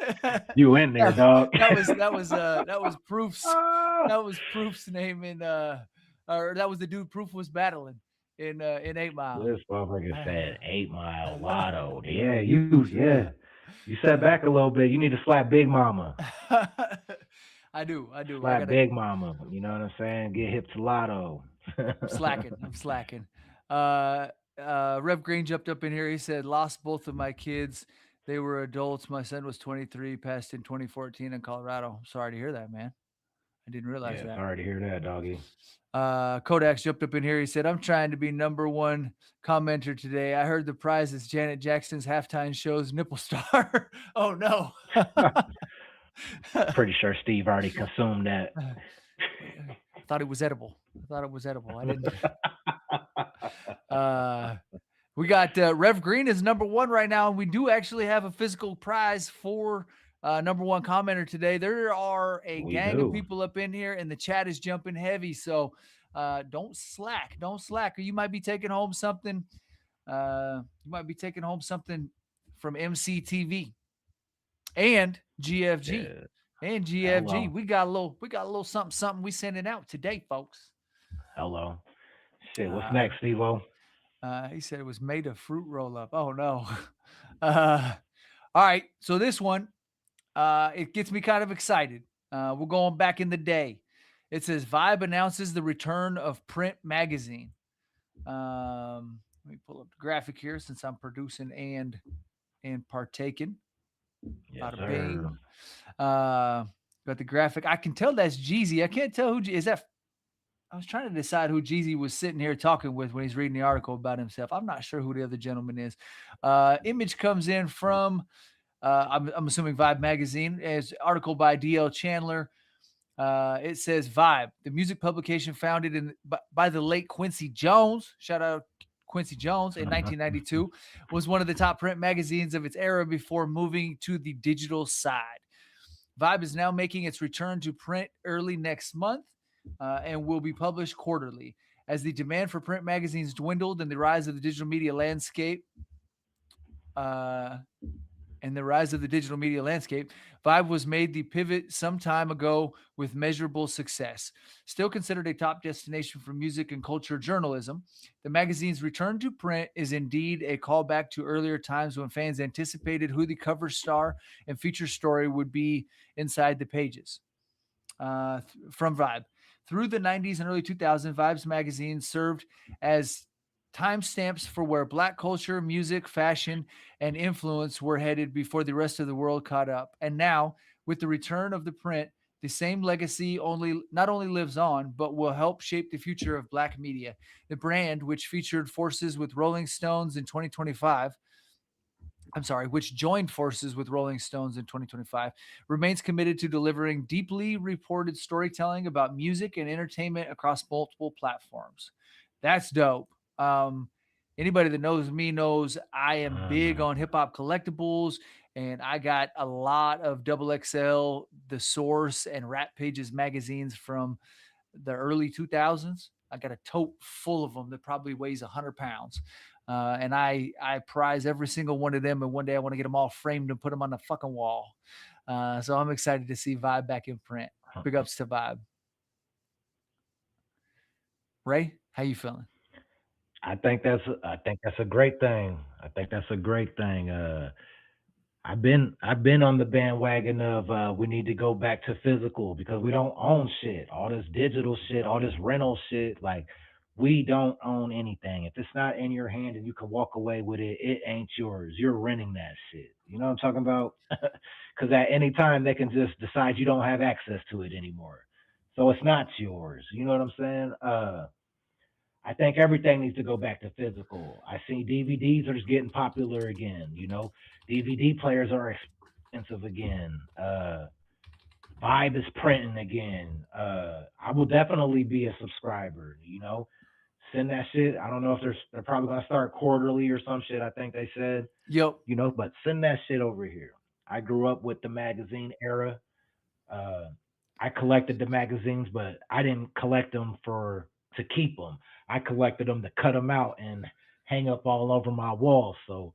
You in there, dog. That was Proof's. That was Proof's name in or that was the dude Proof was battling in 8 Mile. This motherfucker said 8 Mile Latto. Yeah, you step back a little bit. You need to slap Big Mama. I do. Slap Big Mama. You know what I'm saying? Get hip to Latto. I'm slacking. Rev Green jumped up in here. He said, lost both of my kids. They were adults. My son was 23, passed in 2014 in Colorado. Sorry to hear that, man. I didn't realize that. Sorry to hear that, doggy. Kodak's jumped up in here. He said, I'm trying to be #1 commenter today. I heard the prize is Janet Jackson's halftime show's nipple star. Oh, no. Pretty sure Steve already consumed that. I thought it was edible. I didn't. We got Rev Green is #1 right now, and we do actually have a physical prize for #1 commenter today. There are a gang of people up in here, and the chat is jumping heavy. So don't slack. Or you might be taking home something. From EmceeTV and GFG. Yeah. And GFG. Hello. We got a little something we sending out today, folks. Hello. Shit, what's next, Steve-O? He said it was made of fruit roll up. Oh no. All right. So this one, it gets me kind of excited. We're going back in the day. It says Vibe announces the return of print magazine. Let me pull up the graphic here since I'm producing and partaking. Yes, Bing. Got the graphic. I can tell that's Jeezy. I can't tell who is that. I was trying to decide who Jeezy was sitting here talking with when he's reading the article about himself. I'm not sure who the other gentleman is. Image comes in from, I'm assuming Vibe magazine. It's an article by D.L. Chandler. It says Vibe, the music publication founded by the late Quincy Jones. Shout out Quincy Jones in 1992, was one of the top print magazines of its era before moving to the digital side. Vibe is now making its return to print early next month and will be published quarterly. As the demand for print magazines dwindled and the rise of the digital media landscape, Vibe was made the pivot some time ago with measurable success. Still considered a top destination for music and culture journalism, the magazine's return to print is indeed a callback to earlier times when fans anticipated who the cover star and feature story would be inside the pages. From Vibe. Through the 90s and early 2000s, Vibe's magazine served as timestamps for where Black culture, music, fashion, and influence were headed before the rest of the world caught up. And now, with the return of the print, the same legacy not only lives on, but will help shape the future of Black media. The brand, which featured forces with Rolling Stones in 2025, which joined forces with Rolling Stones in 2025, remains committed to delivering deeply reported storytelling about music and entertainment across multiple platforms. That's dope. Anybody that knows me knows I am big on hip hop collectibles, and I got a lot of Double XL, The Source, and Rap Pages magazines from the early 2000s. I got a tote full of them that probably weighs 100 pounds. And I prize every single one of them. And one day I want to get them all framed and put them on the fucking wall. So I'm excited to see Vibe back in print. Big ups to Vibe. Ray, how you feeling? I think that's a great thing. I've been on the bandwagon of we need to go back to physical because we don't own shit. All this digital shit, all this rental shit, like we don't own anything. If it's not in your hand and you can walk away with it, it ain't yours. You're renting that shit. You know what I'm talking about? Because at any time they can just decide you don't have access to it anymore. So it's not yours. You know what I'm saying? I think everything needs to go back to physical. I see DVDs are just getting popular again. You know, DVD players are expensive again. Vibe is printing again. I will definitely be a subscriber. You know, send that shit. I don't know if they're probably gonna start quarterly or some shit. I think they said. Yep. You know, but send that shit over here. I grew up with the magazine era. I collected the magazines, but I didn't collect them to keep them. I collected them to cut them out and hang up all over my walls. So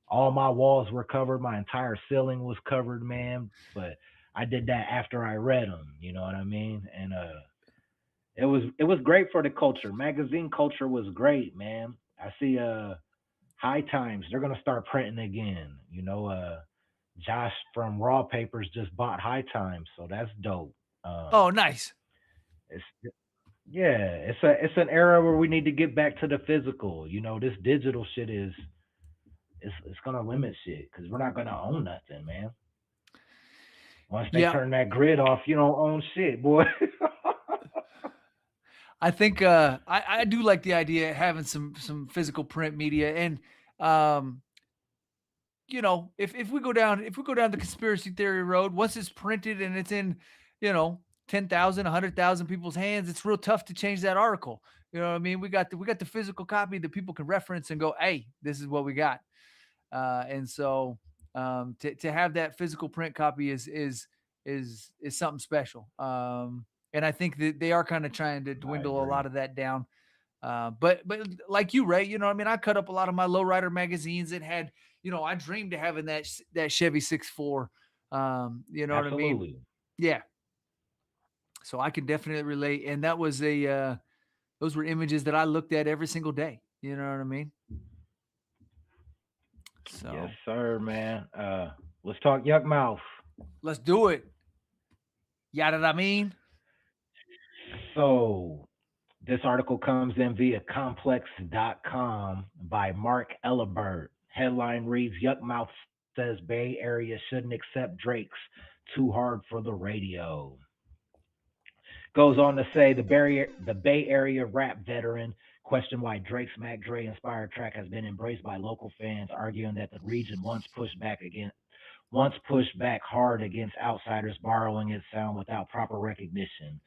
all my walls were covered. My entire ceiling was covered, man. But I did that after I read them. You know what I mean? And it was great for the culture. Magazine culture was great, man. I see High Times. They're gonna start printing again. You know, Josh from Raw Papers just bought High Times, so that's dope. Oh, nice. It's it's an era where we need to get back to the physical. You know, this digital shit it's gonna limit shit because we're not gonna own nothing, man. Once they turn that grid off, you don't own shit, boy. I think I do like the idea of having some physical print media, and you know, if we go down the conspiracy theory road, once it's printed and it's in, you know, 10,000, 100,000 people's hands, it's real tough to change that article. You know what I mean? We got the physical copy that people can reference and go, hey, this is what we got. And so to have that physical print copy is something special. And I think that they are kind of trying to dwindle a lot of that down. But like you, Ray, you know what I mean? I cut up a lot of my lowrider magazines that had, you know, I dreamed of having that Chevy 6.4. You know what I mean? Yeah. So I can definitely relate. And that was those were images that I looked at every single day. You know what I mean? So yes, sir, man. Let's talk Yuckmouth. Let's do it. Yeah, what I mean? So this article comes in via complex.com by Mark Ellibert. Headline reads, Yuckmouth says Bay Area shouldn't accept Drake's Too Hard for the Radio. Goes on to say the Bay Area rap veteran questioned why Drake's Mac Dre inspired track has been embraced by local fans, arguing that the region once pushed back hard against outsiders borrowing its sound without proper recognition.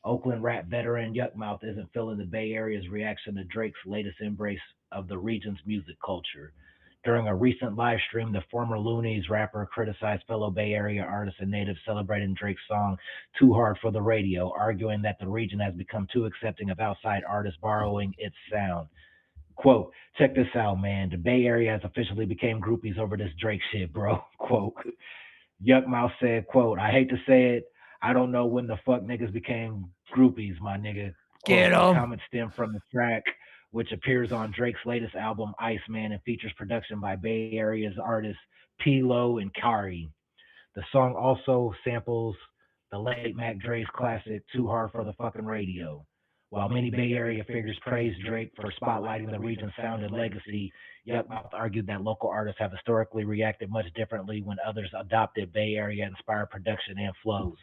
Oakland rap veteran Yuckmouth isn't feeling the Bay Area's reaction to Drake's latest embrace of the region's music culture. During a recent live stream, the former Loonies rapper criticized fellow Bay Area artists and natives celebrating Drake's song Too Hard for the Radio, arguing that the region has become too accepting of outside artists borrowing its sound. Quote, check this out, man. The Bay Area has officially became groupies over this Drake shit, bro. Quote, Yuckmouth said, quote, I hate to say it, I don't know when the fuck niggas became groupies, my nigga. Get them. The comments stem from the track, which appears on Drake's latest album, Iceman, and features production by Bay Area's artists P-Lo and Kari. The song also samples the late Mac Dre's classic, Too Hard for the Fucking Radio. While many Bay Area figures praised Drake for spotlighting the region's sound and legacy, Yuckmouth argued that local artists have historically reacted much differently when others adopted Bay Area-inspired production and flows.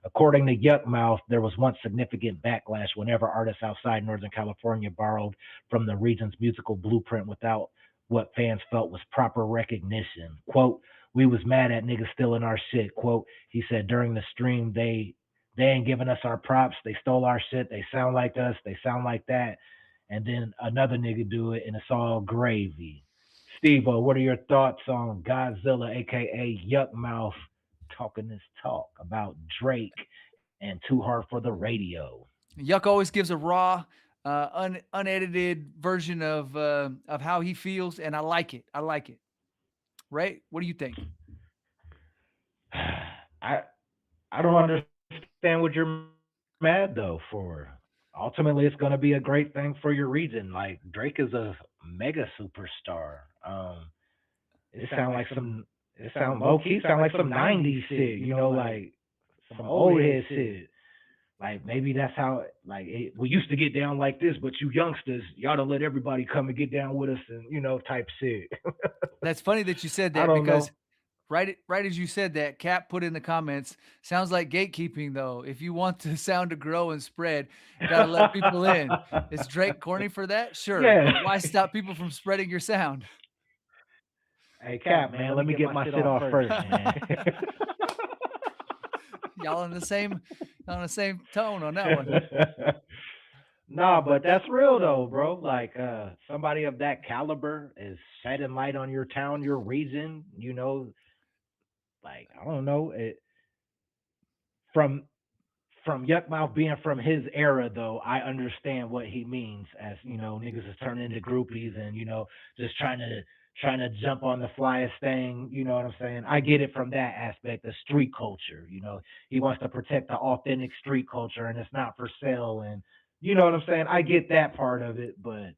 According to Yuckmouth, there was once significant backlash whenever artists outside Northern California borrowed from the region's musical blueprint without what fans felt was proper recognition. Quote, we was mad at niggas stealing our shit. Quote, he said during the stream, they ain't giving us our props. They stole our shit. They sound like us. They sound like that. And then another nigga do it, and it's all gravy. Steve-O, what are your thoughts on Godzilla, aka Yuckmouth, talking this talk about Drake and Too Hard for the Radio? Yuck always gives a raw, unedited version of how he feels, and I like it. I like it. Right? What do you think? I don't understand what you're mad though for. Ultimately, it's going to be a great thing for your region. Like Drake is a mega superstar. It sound low key, sound like some '90s shit. You know, like some old head shit. Like maybe that's how we used to get down like this, but you youngsters, y'all don't let everybody come and get down with us and type shit. That's funny that you said that because right as you said that, Cap put in the comments, sounds like gatekeeping though. If you want the sound to grow and spread, you gotta let people in. Is Drake corny for that? Sure. Yeah. But why stop people from spreading your sound? Hey Cap, man, let me get my shit off first, man. Y'all on the same tone on that one. Nah, but that's real though, bro. Like somebody of that caliber is shedding light on your town, your region, like I don't know. From Yuckmouth being from his era though, I understand what he means as, niggas is turning into groupies and, just trying to jump on the flyest thing, you know what I'm saying? I get it from that aspect, the street culture, he wants to protect the authentic street culture and it's not for sale and you know what I'm saying? I get that part of it, but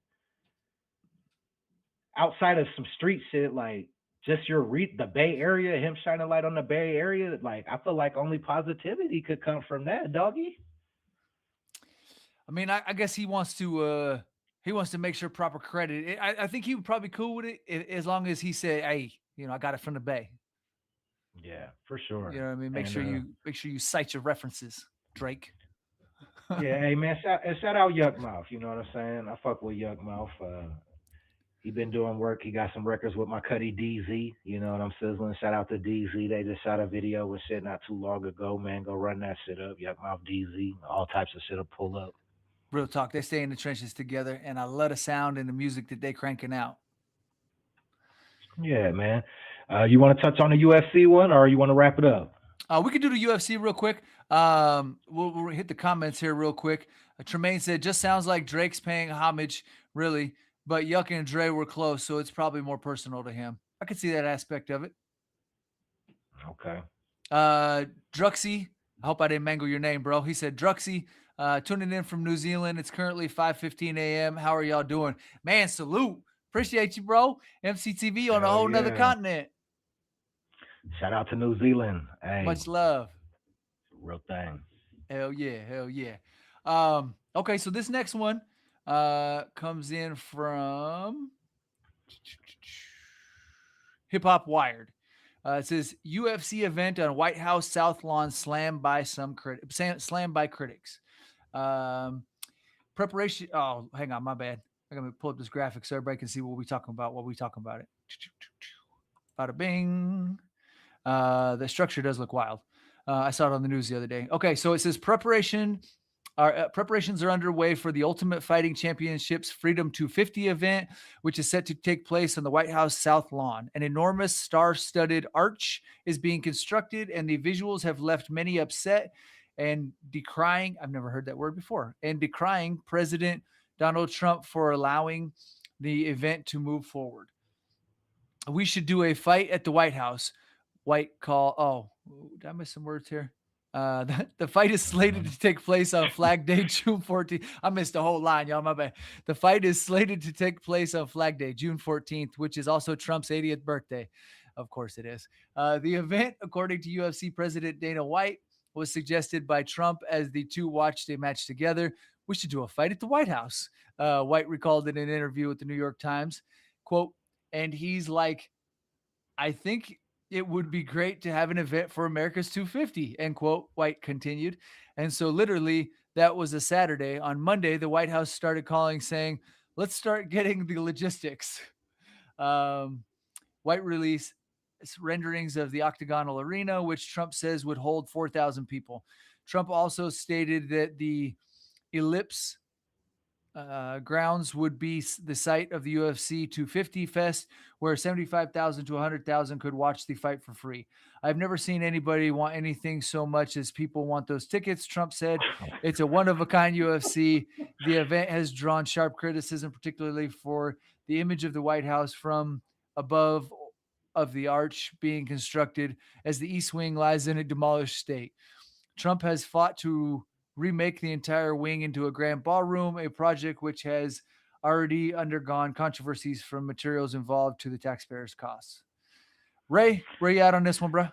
outside of some street shit, like just the Bay Area, him shining light on the Bay Area, like I feel like only positivity could come from that, doggy. I mean, I guess he wants to make sure proper credit. I think he would probably be cool with it as long as he said, "Hey, I got it from the Bay." Yeah, for sure. You know what I mean? Make sure you cite your references, Drake. Yeah, hey man, shout out Yuckmouth. You know what I'm saying? I fuck with Yuckmouth. He been doing work. He got some records with my cutty DZ. You know what I'm sizzling? Shout out to DZ. They just shot a video with shit not too long ago, man. Go run that shit up. Yuckmouth DZ. All types of shit will pull up. Real talk. They stay in the trenches together, and I love the sound and the music that they cranking out. Yeah, man. You want to touch on the UFC one, or you want to wrap it up? We can do the UFC real quick. We'll hit the comments here real quick. Tremaine said, just sounds like Drake's paying homage, really. But Yuck and Dre were close, so it's probably more personal to him. I could see that aspect of it. Okay. Druxy, I hope I didn't mangle your name, bro. He said, Druxy, tuning in from New Zealand. It's currently 5:15 a.m. How are y'all doing? Man, salute. Appreciate you, bro. EmceeTV on a whole nother continent. Shout out to New Zealand. Hey, much love. Real thing. Hell yeah. Okay, so this next one comes in from Hip Hop Wired. It says UFC event on White House South Lawn slammed by critics. Preparation. Oh, hang on, my bad. I'm gonna pull up this graphic so everybody can see what we talking about. It. Bada bing. The structure does look wild. I saw it on the news the other day. Okay, so it says preparations are underway for the Ultimate Fighting Championships Freedom 250 event, which is set to take place on the White House South Lawn. An enormous star-studded arch is being constructed, and the visuals have left many upset and decrying, I've never heard that word before, and decrying President Donald Trump for allowing the event to move forward. We should do a fight at the White House. White call. Oh, did I miss some words here? The fight is slated to take place on Flag Day, June 14th. I missed a whole line, y'all. My bad. The fight is slated to take place on Flag Day, June 14th, which is also Trump's 80th birthday. Of course it is. The event, according to UFC President Dana White, was suggested by Trump as the two watched a match together. We should do a fight at the White House. White recalled in an interview with the New York Times, quote, and he's like, I think it would be great to have an event for America's 250, end quote, White continued. And so literally that was a Saturday. On Monday, the White House started calling saying, let's start getting the logistics. White release renderings of the Octagonal Arena, which Trump says would hold 4,000 people. Trump also stated that the Ellipse grounds would be the site of the UFC 250 Fest, where 75,000 to 100,000 could watch the fight for free. I've never seen anybody want anything so much as people want those tickets, Trump said. It's a one-of-a-kind UFC. The event has drawn sharp criticism, particularly for the image of the White House from above of the arch being constructed as the East Wing lies in a demolished state. Trump has fought to remake the entire wing into a grand ballroom, a project which has already undergone controversies from materials involved to the taxpayers' costs. Ray, where you at on this one, bro?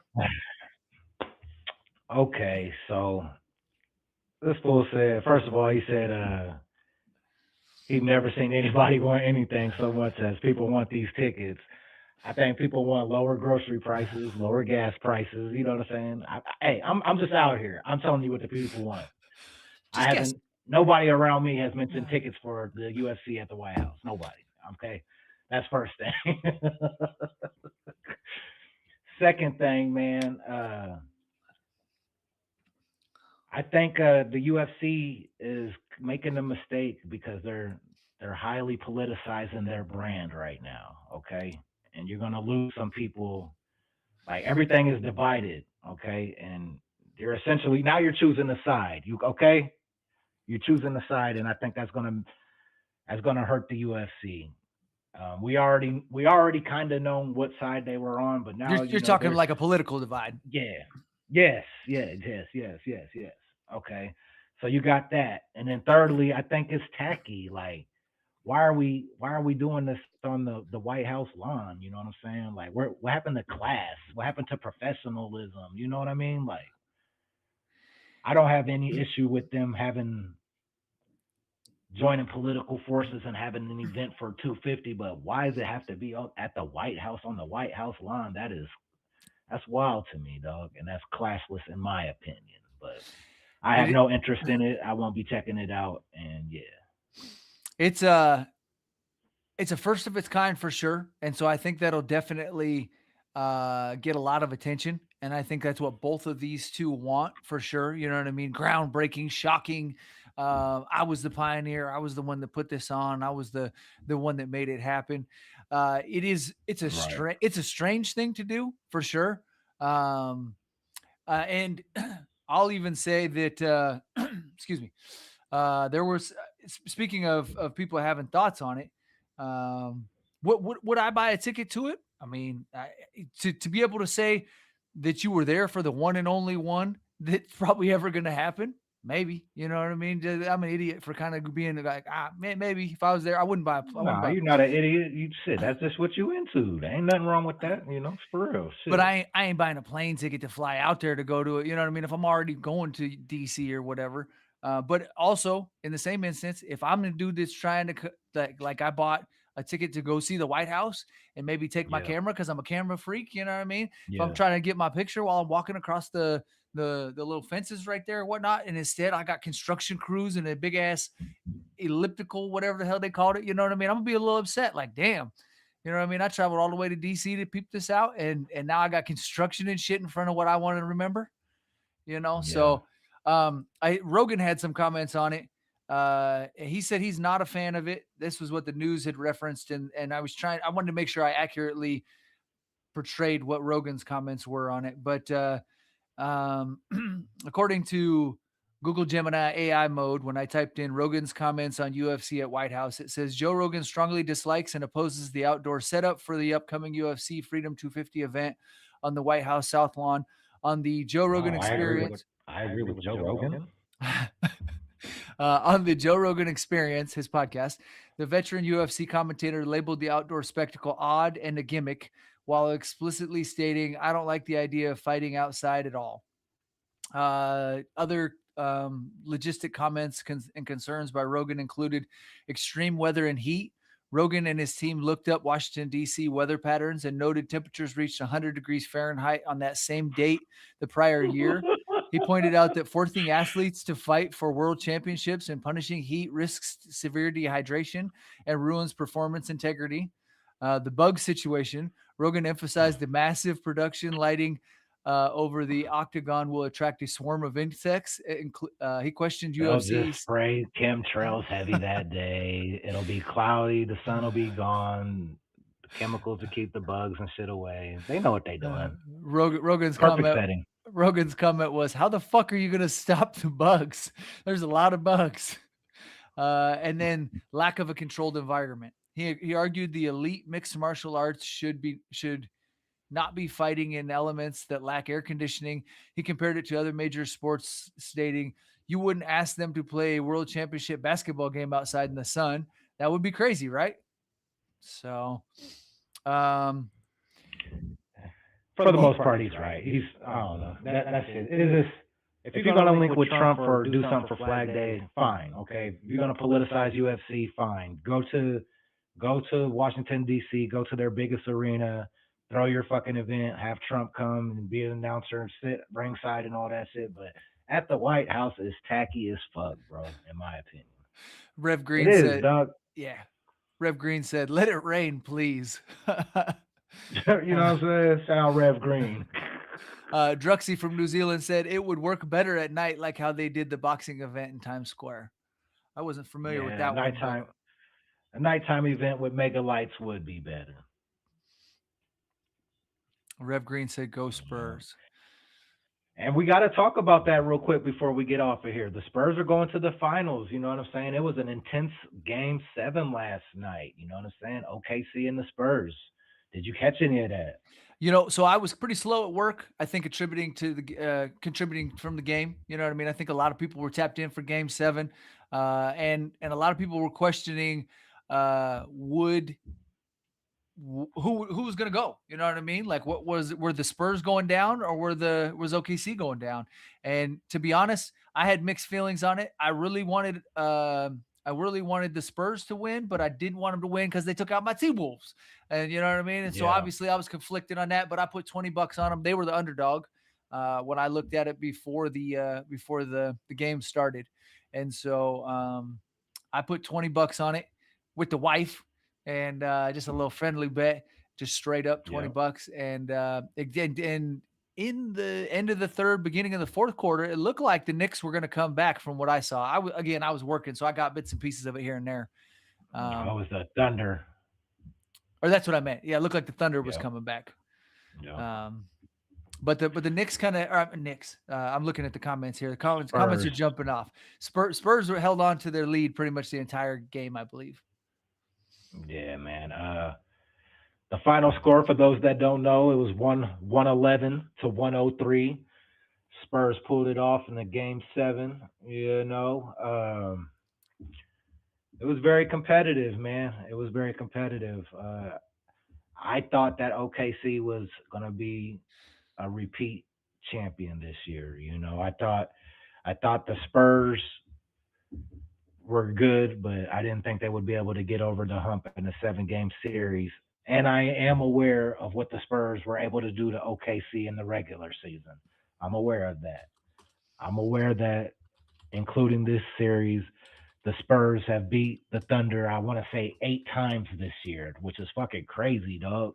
Okay, so this fool said, first of all, he said he'd never seen anybody want anything so much as people want these tickets. I think people want lower grocery prices, lower gas prices. You know what I'm saying? I'm just out here. I'm telling you what the people want. Nobody around me has mentioned tickets for the UFC at the White House. Nobody. Okay. That's first thing. Second thing, man, I think the UFC is making a mistake because they're highly politicizing their brand right now. Okay. And you're gonna lose some people. Like, everything is divided, okay? And you're essentially, now you're choosing a side. You're choosing a side, and I think that's gonna hurt the UFC. We already kind of known what side they were on, but now you're talking like a political divide. Yeah. Yes. Okay. So you got that, and then thirdly, I think it's tacky. Like, why are we doing this on the White House lawn? You know what I'm saying? Like, what happened to class? What happened to professionalism? You know what I mean? Like, I don't have any issue with them joining political forces and having an event for 250, but why does it have to be at the White House, on the White House lawn? That's wild to me, dog, and that's classless in my opinion. But I have no interest in it. I won't be checking it out, and yeah. It's a first of its kind for sure. And so I think that'll definitely get a lot of attention. And I think that's what both of these two want for sure. You know what I mean? Groundbreaking, shocking. I was the pioneer. I was the one that put this on. I was the one that made it happen. It's a strange thing to do for sure. And I'll even say that, excuse me, there was, speaking of people having thoughts on it, would I buy a ticket to it? I mean, to be able to say that you were there for the one and only one that's probably ever going to happen, maybe. You know what I mean? I'm an idiot for kind of being like, maybe if I was there, I wouldn't buy. No, you're not an idiot. You shit. That's just what you into. There ain't nothing wrong with that. You know, for real. Shit. But I ain't buying a plane ticket to fly out there to go to it. You know what I mean? If I'm already going to DC or whatever. But also in the same instance, if I'm a dude that's trying to, like I bought a ticket to go see the White House and maybe take my camera because I'm a camera freak, you know what I mean? If I'm trying to get my picture while I'm walking across the little fences right there and whatnot, and instead I got construction crews and a big ass elliptical, whatever the hell they called it, you know what I mean? I'm gonna be a little upset, like, damn, you know what I mean? I traveled all the way to DC to peep this out, and now I got construction and shit in front of what I want to remember, you know? So Rogan had some comments on it. He said he's not a fan of it. This was what the news had referenced, and I wanted to make sure I accurately portrayed what Rogan's comments were on it. But according to Google Gemini AI mode, when I typed in Rogan's comments on UFC at White House, it says Joe Rogan strongly dislikes and opposes the outdoor setup for the upcoming UFC Freedom 250 event on the White House South Lawn. On the Joe Rogan Experience. I agree with Joe Rogan. On the Joe Rogan Experience, his podcast, the veteran UFC commentator labeled the outdoor spectacle odd and a gimmick, while explicitly stating, I don't like the idea of fighting outside at all. Other logistic comments and concerns by Rogan included extreme weather and heat. Rogan and his team looked up Washington, D.C. weather patterns and noted temperatures reached 100 degrees Fahrenheit on that same date the prior year. He pointed out that forcing athletes to fight for world championships and punishing heat risks severe dehydration and ruins performance integrity. The bug situation. Rogan emphasized the massive production lighting over the octagon will attract a swarm of insects. He questioned They'll UFC's. just spray chemtrails heavy that day. It'll be cloudy. The sun will be gone. Chemicals to keep the bugs and shit away. They know what they're doing. Rogan's Perfect comment. setting. Rogan's comment was, "How the fuck are you gonna stop the bugs? There's a lot of bugs." And then lack of a controlled environment. He argued the elite mixed martial arts should not be fighting in elements that lack air conditioning. He compared it to other major sports, stating, "You wouldn't ask them to play a world championship basketball game outside in the sun. That would be crazy, right?" So, for the most part, he's right. I don't know. That's it. It is just, if you're gonna link with Trump or do something for Flag Day, fine. Okay, if you're gonna politicize UFC, fine. Go to Washington D.C. Go to their biggest arena. Throw your fucking event. Have Trump come and be an announcer and sit ringside and all that shit. But at the White House, it's tacky as fuck, bro. In my opinion. Rev Green said, dog. Yeah. Rev Green said, "Let it rain, please." You know what I'm saying? Shout out Rev Green. Druxy from New Zealand said it would work better at night, like how they did the boxing event in Times Square. I wasn't familiar with that one. A nighttime event with mega lights would be better. Rev Green said, "Go Spurs." And we got to talk about that real quick before we get off of here. The Spurs are going to the finals. You know what I'm saying? It was an intense Game 7 last night. You know what I'm saying? OKC and the Spurs. Did you catch any of that? You know, so I was pretty slow at work, I think, contributing from the game. You know what I mean? I think a lot of people were tapped in for Game 7. And a lot of people were questioning who was going to go, you know what I mean? Like, were the Spurs going down or was OKC going down? And to be honest, I had mixed feelings on it. I really wanted the Spurs to win, but I didn't want them to win because they took out my T-Wolves, and you know what I mean? And so obviously I was conflicted on that, but I put $20 on them. They were the underdog when I looked at it before the game started. And so I put $20 on it with the wife. And just a little friendly bet, just straight up $20. And in the end of the third, beginning of the fourth quarter, it looked like the Knicks were going to come back from what I saw. I was working, so I got bits and pieces of it here and there. It was the Thunder. Or that's what I meant. Yeah, it looked like the Thunder was coming back. Yeah. But the Knicks Knicks. I'm looking at the comments here. The comments are jumping off. Spurs were held on to their lead pretty much the entire game, I believe. Yeah, man. The final score, for those that don't know, it was 111 to 103. Spurs pulled it off in the Game 7. You know, it was very competitive, man. It was very competitive. I thought that OKC was going to be a repeat champion this year. You know, I thought the Spurs were good, but I didn't think they would be able to get over the hump in a 7-game series. And I am aware of what the Spurs were able to do to OKC in the regular season. I'm aware of that. I'm aware that, including this series, the Spurs have beat the Thunder, I want to say 8 times this year, which is fucking crazy, dog.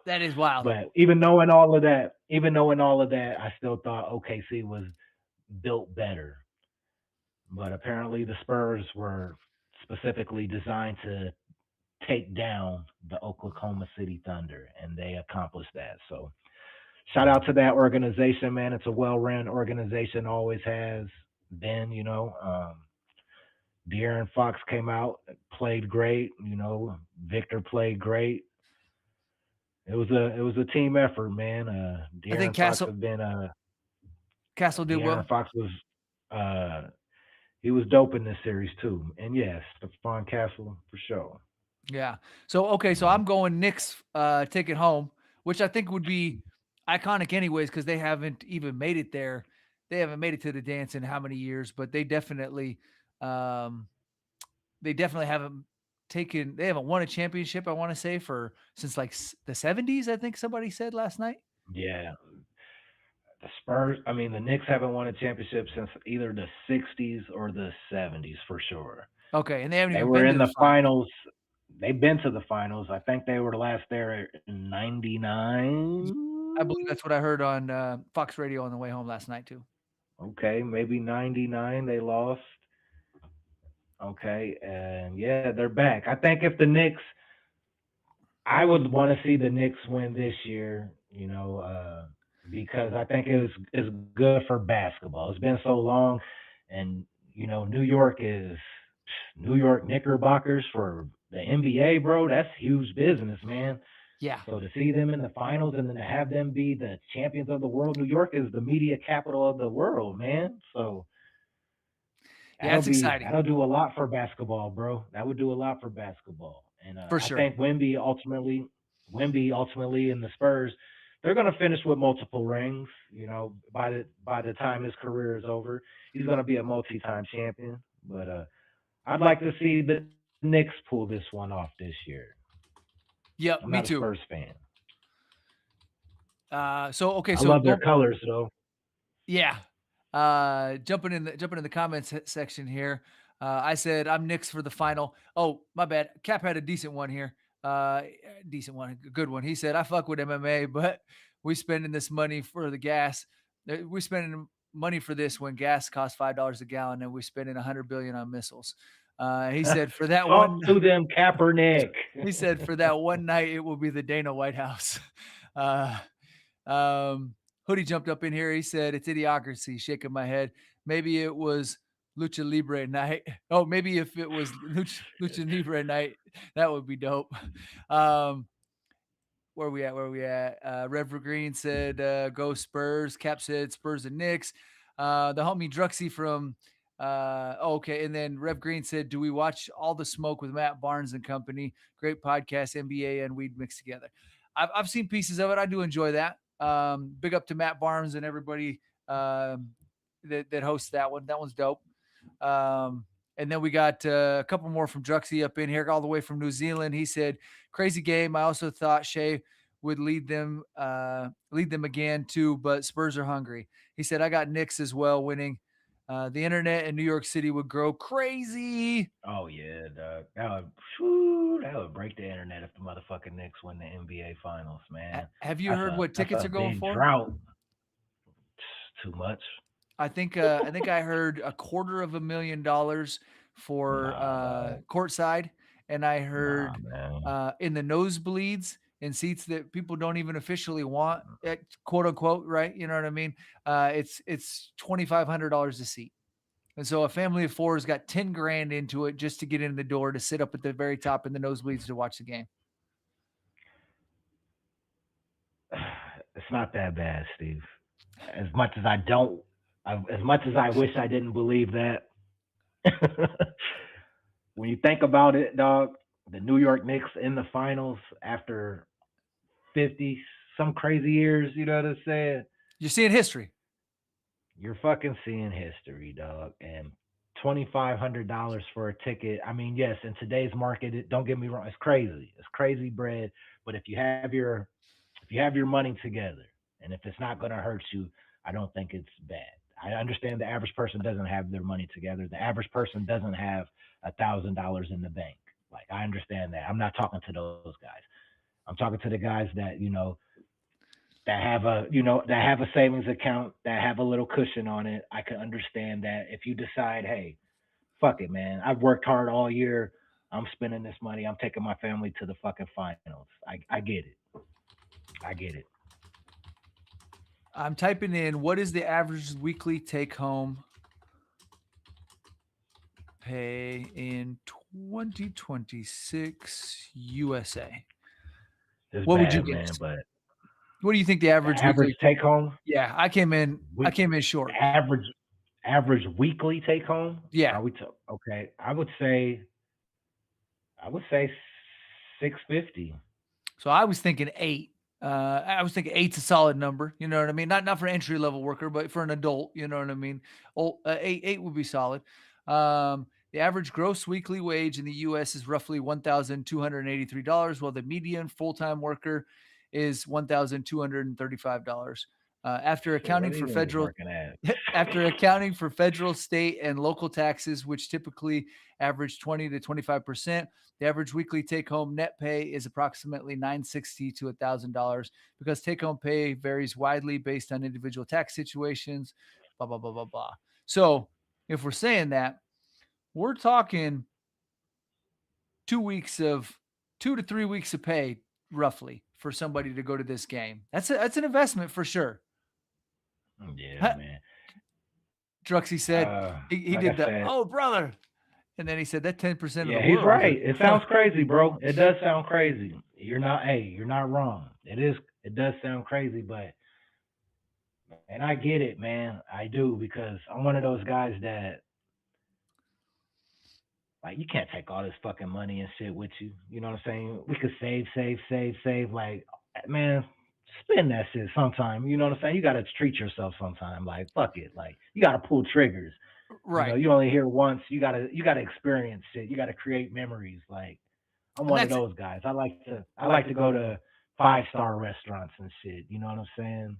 That is wild. But even knowing all of that, I still thought OKC was built better. But apparently the Spurs were specifically designed to take down the Oklahoma City Thunder, and they accomplished that. So shout out to that organization, man. It's a well-run organization, always has been, you know. De'Aaron Fox came out, played great, you know. Victor played great. It was a team effort, man. I think Castle did well. Fox was he was dope in this series too. And yes, Stephon Castle for sure. Yeah. So I'm going Knicks take it home, which I think would be iconic anyways, because they haven't even made it there. They haven't made it to the dance in how many years, but they definitely haven't won a championship, I want to say, since like the 70s, I think somebody said last night. Yeah. The Knicks haven't won a championship since either the 60s or the 70s for sure. Okay, and they haven't They even were been in to the finals. they've been to the finals. I think they were last there in '99. I believe that's what I heard on Fox Radio on the way home last night too. Okay, maybe '99 they lost. Okay, and yeah, they're back. I think if the Knicks, I would want to see the Knicks win this year. Because I think it's good for basketball. It's been so long, and New York Knickerbockers for the NBA, bro. That's huge business, man. Yeah. So to see them in the finals and then to have them be the champions of the world, New York is the media capital of the world, man. So it's exciting. That'll do a lot for basketball, bro. That would do a lot for basketball. And for sure. I think Wemby ultimately in the Spurs, they're going to finish with multiple rings. By the time his career is over, he's going to be a multi-time champion. But I'd like to see the Knicks pull this one off this year. Yep, I'm me not too. a Spurs fan. I love their colors though. Yeah. Jumping in the comments section here. I said I'm Knicks for the final. Oh, my bad. Cap had a decent one here. Decent one, a good one. He said, I fuck with MMA, but we spending this money for the gas. We're spending money for this when gas costs $5 a gallon, and we're spending $100 billion on missiles. He said for that one to them, Kaepernick. He said for that one night it will be the Dana White House. Hoodie jumped up in here. He said it's idiocracy. Shaking my head. Maybe it was Lucha Libre night. Oh, maybe if it was Lucha Libre night, that would be dope. Where we at? Rev Green said, go Spurs. Cap said Spurs and Knicks. The homie Druxy from, okay. And then Rev Green said, do we watch All the Smoke with Matt Barnes and company? Great podcast, NBA and weed mixed together. I've seen pieces of it. I do enjoy that. Big up to Matt Barnes and everybody that hosts that one. That one's dope. And then we got a couple more from Druxy up in here, all the way from New Zealand. He said, crazy game. I also thought Shea would lead them again too, but Spurs are hungry. He said, I got Knicks as well winning. The internet in New York City would grow crazy. Oh yeah, dog. That would break the internet if the motherfucking Knicks win the NBA Finals, man. Have you heard what tickets are going for? Drought. Too much. I think I heard $250,000 for courtside, and I heard in the nosebleeds in seats that people don't even officially want, quote unquote, right? You know what I mean? It's $2,500 a seat, and so a family of four has got $10,000 into it just to get in the door to sit up at the very top in the nosebleeds to watch the game. It's not that bad, Steve. As much as I wish I didn't believe that. When you think about it, dog, the New York Knicks in the finals after 50 some crazy years, you know what I'm saying? You're seeing history. You're fucking seeing history, dog. And $2,500 for a ticket. I mean, yes, in today's market, don't get me wrong, it's crazy. It's crazy bread. But if you have your money together, and if it's not gonna hurt you, I don't think it's bad. I understand the average person doesn't have their money together. The average person doesn't have $1,000 in the bank. Like, I understand that. I'm not talking to those guys. I'm talking to the guys that, that have a savings account, that have a little cushion on it. I can understand that if you decide, hey, fuck it, man. I've worked hard all year. I'm spending this money. I'm taking my family to the fucking finals. I get it. I get it. I'm typing in, what is the average weekly take-home pay in 2026 USA? What would you guess? But what do you think the average take-home? Yeah, I came in short. Average weekly take-home? Yeah. Okay. I would say $650. So I was thinking 8. I was thinking 8's a solid number. You know what I mean? Not for an entry level worker, but for an adult. You know what I mean? 8 would be solid. The average gross weekly wage in the U.S. is roughly $1,283, while the median full-time worker is $1,235. After accounting for federal at? after accounting for federal, state, and local taxes, which typically average 20 to 25%, the average weekly take-home net pay is approximately $960 to $1,000 because take-home pay varies widely based on individual tax situations, blah, blah, blah, blah, blah. So if we're saying that, we're talking 2 to 3 weeks of pay roughly for somebody to go to this game. That's an investment for sure. Yeah, man. Druxy said he did oh brother, and then he said that 10% of the world. He's right. It sounds crazy, bro. It does sound crazy. You're not wrong. It does sound crazy, but and I get it, man. I do, because I'm one of those guys that, like, you can't take all this fucking money and shit with you. You know what I'm saying? We could save. Like, man, spend that shit sometime. You know what I'm saying? You got to treat yourself sometime. Like, fuck it. Like, you got to pull triggers. Right. You only hear once. You got to experience shit. You got to create memories. Like, I'm one of those guys. I like to go to 5-star restaurants and shit. You know what I'm saying?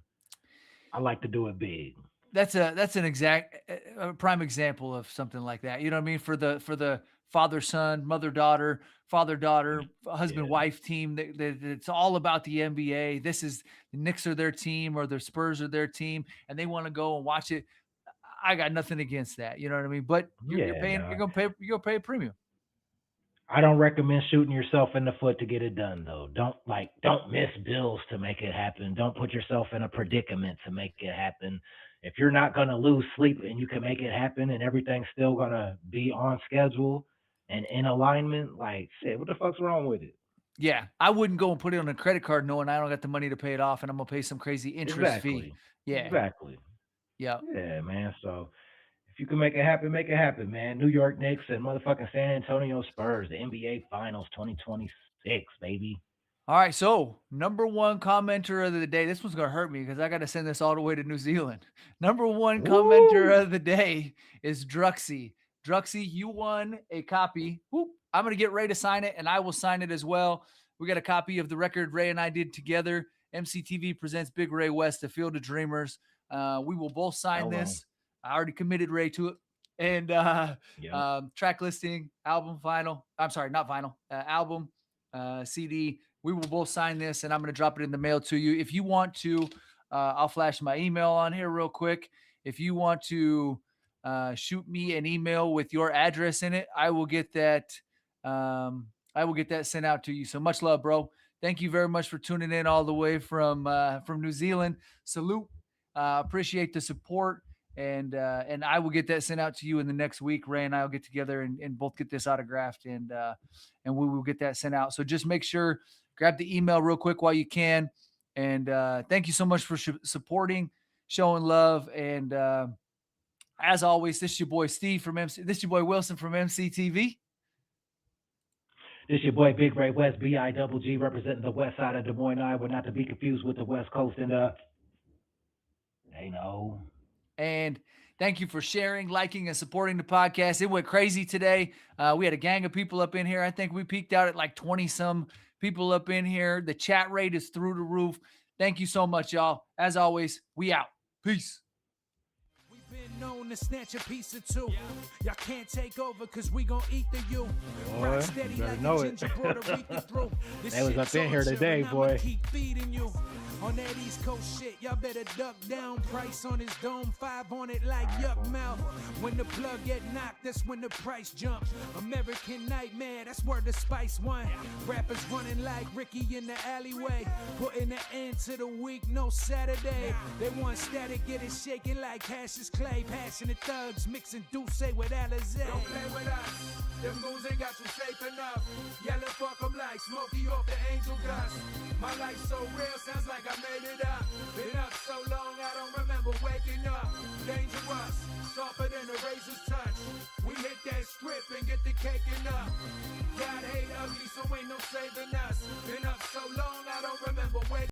I like to do it big. That's an exact prime example of something like that. You know what I mean? For the father-son, mother-daughter, father-daughter, husband-wife team. That it's all about the NBA. This is the Knicks are their team or the Spurs are their team, and they want to go and watch it. I got nothing against that. You know what I mean? But you're gonna pay a premium. I don't recommend shooting yourself in the foot to get it done, though. Don't miss bills to make it happen. Don't put yourself in a predicament to make it happen. If you're not going to lose sleep and you can make it happen and everything's still going to be on schedule and in alignment, like, shit, what the fuck's wrong with it? Yeah, I wouldn't go and put it on a credit card knowing I don't got the money to pay it off and I'm going to pay some crazy interest fee. Yeah. Exactly. Yeah. Yeah, man. So if you can make it happen, man. New York Knicks and motherfucking San Antonio Spurs, the NBA Finals 2026, baby. All right, so number one commenter of the day. This one's going to hurt me because I got to send this all the way to New Zealand. Number one commenter of the day is Druxy. Druxy, you won a copy. Whoop. I'm going to get Ray to sign it, and I will sign it as well. We got a copy of the record Ray and I did together. EmceeTV presents Big Ray West, The Field of Dreamers. We will both sign this. I already committed Ray to it. And track listing, album vinyl. I'm sorry, not vinyl. Album, CD. We will both sign this, and I'm going to drop it in the mail to you. If you want to, I'll flash my email on here real quick. If you want to shoot me an email with your address in it, I will get that. I will get that sent out to you. So much love, bro. Thank you very much for tuning in all the way from New Zealand. Salute. Appreciate the support. And I will get that sent out to you in the next week. Ray and I will get together and both get this autographed, and we will get that sent out. So just make sure, grab the email real quick while you can. And thank you so much for supporting, showing love. And as always, this is your boy Steve from this is your boy Wilson from EmceeTV. This your boy Big Ray West, BIGG, representing the west side of Des Moines, Iowa, not to be confused with the West Coast. And And thank you for sharing, liking, and supporting the podcast. It went crazy today. We had a gang of people up in here. I think we peaked out at like 20-some people up in here. The chat rate is through the roof. Thank you so much, y'all. As always, we out. Peace. Been known to snatch a piece or two. Y'all can't take over because we gon' eat the you. Boy, you better know it. They was up in here today, boy. Keep feeding you. On that East Coast shit, y'all better duck down. Price on his dome, 5 on it like Yuckmouth. When the plug get knocked, that's when the price jumps. American Nightmare, that's where the spice won. Rappers running like Ricky in the alleyway. Putting an end to the week, no Saturday. They want static, get it shaking like Cassius Clay. Passionate thugs mixing Douce with Alizé. Don't play with us. Them goons ain't got you safe enough. Yelling fuck them like Smokey off the Angel Dust. My life so real, sounds like I made it up. Been up so long, I don't remember waking up. Dangerous, softer than a razor's touch. We hit that strip and get the caking up. God hate ugly, so ain't no saving us. Been up so long.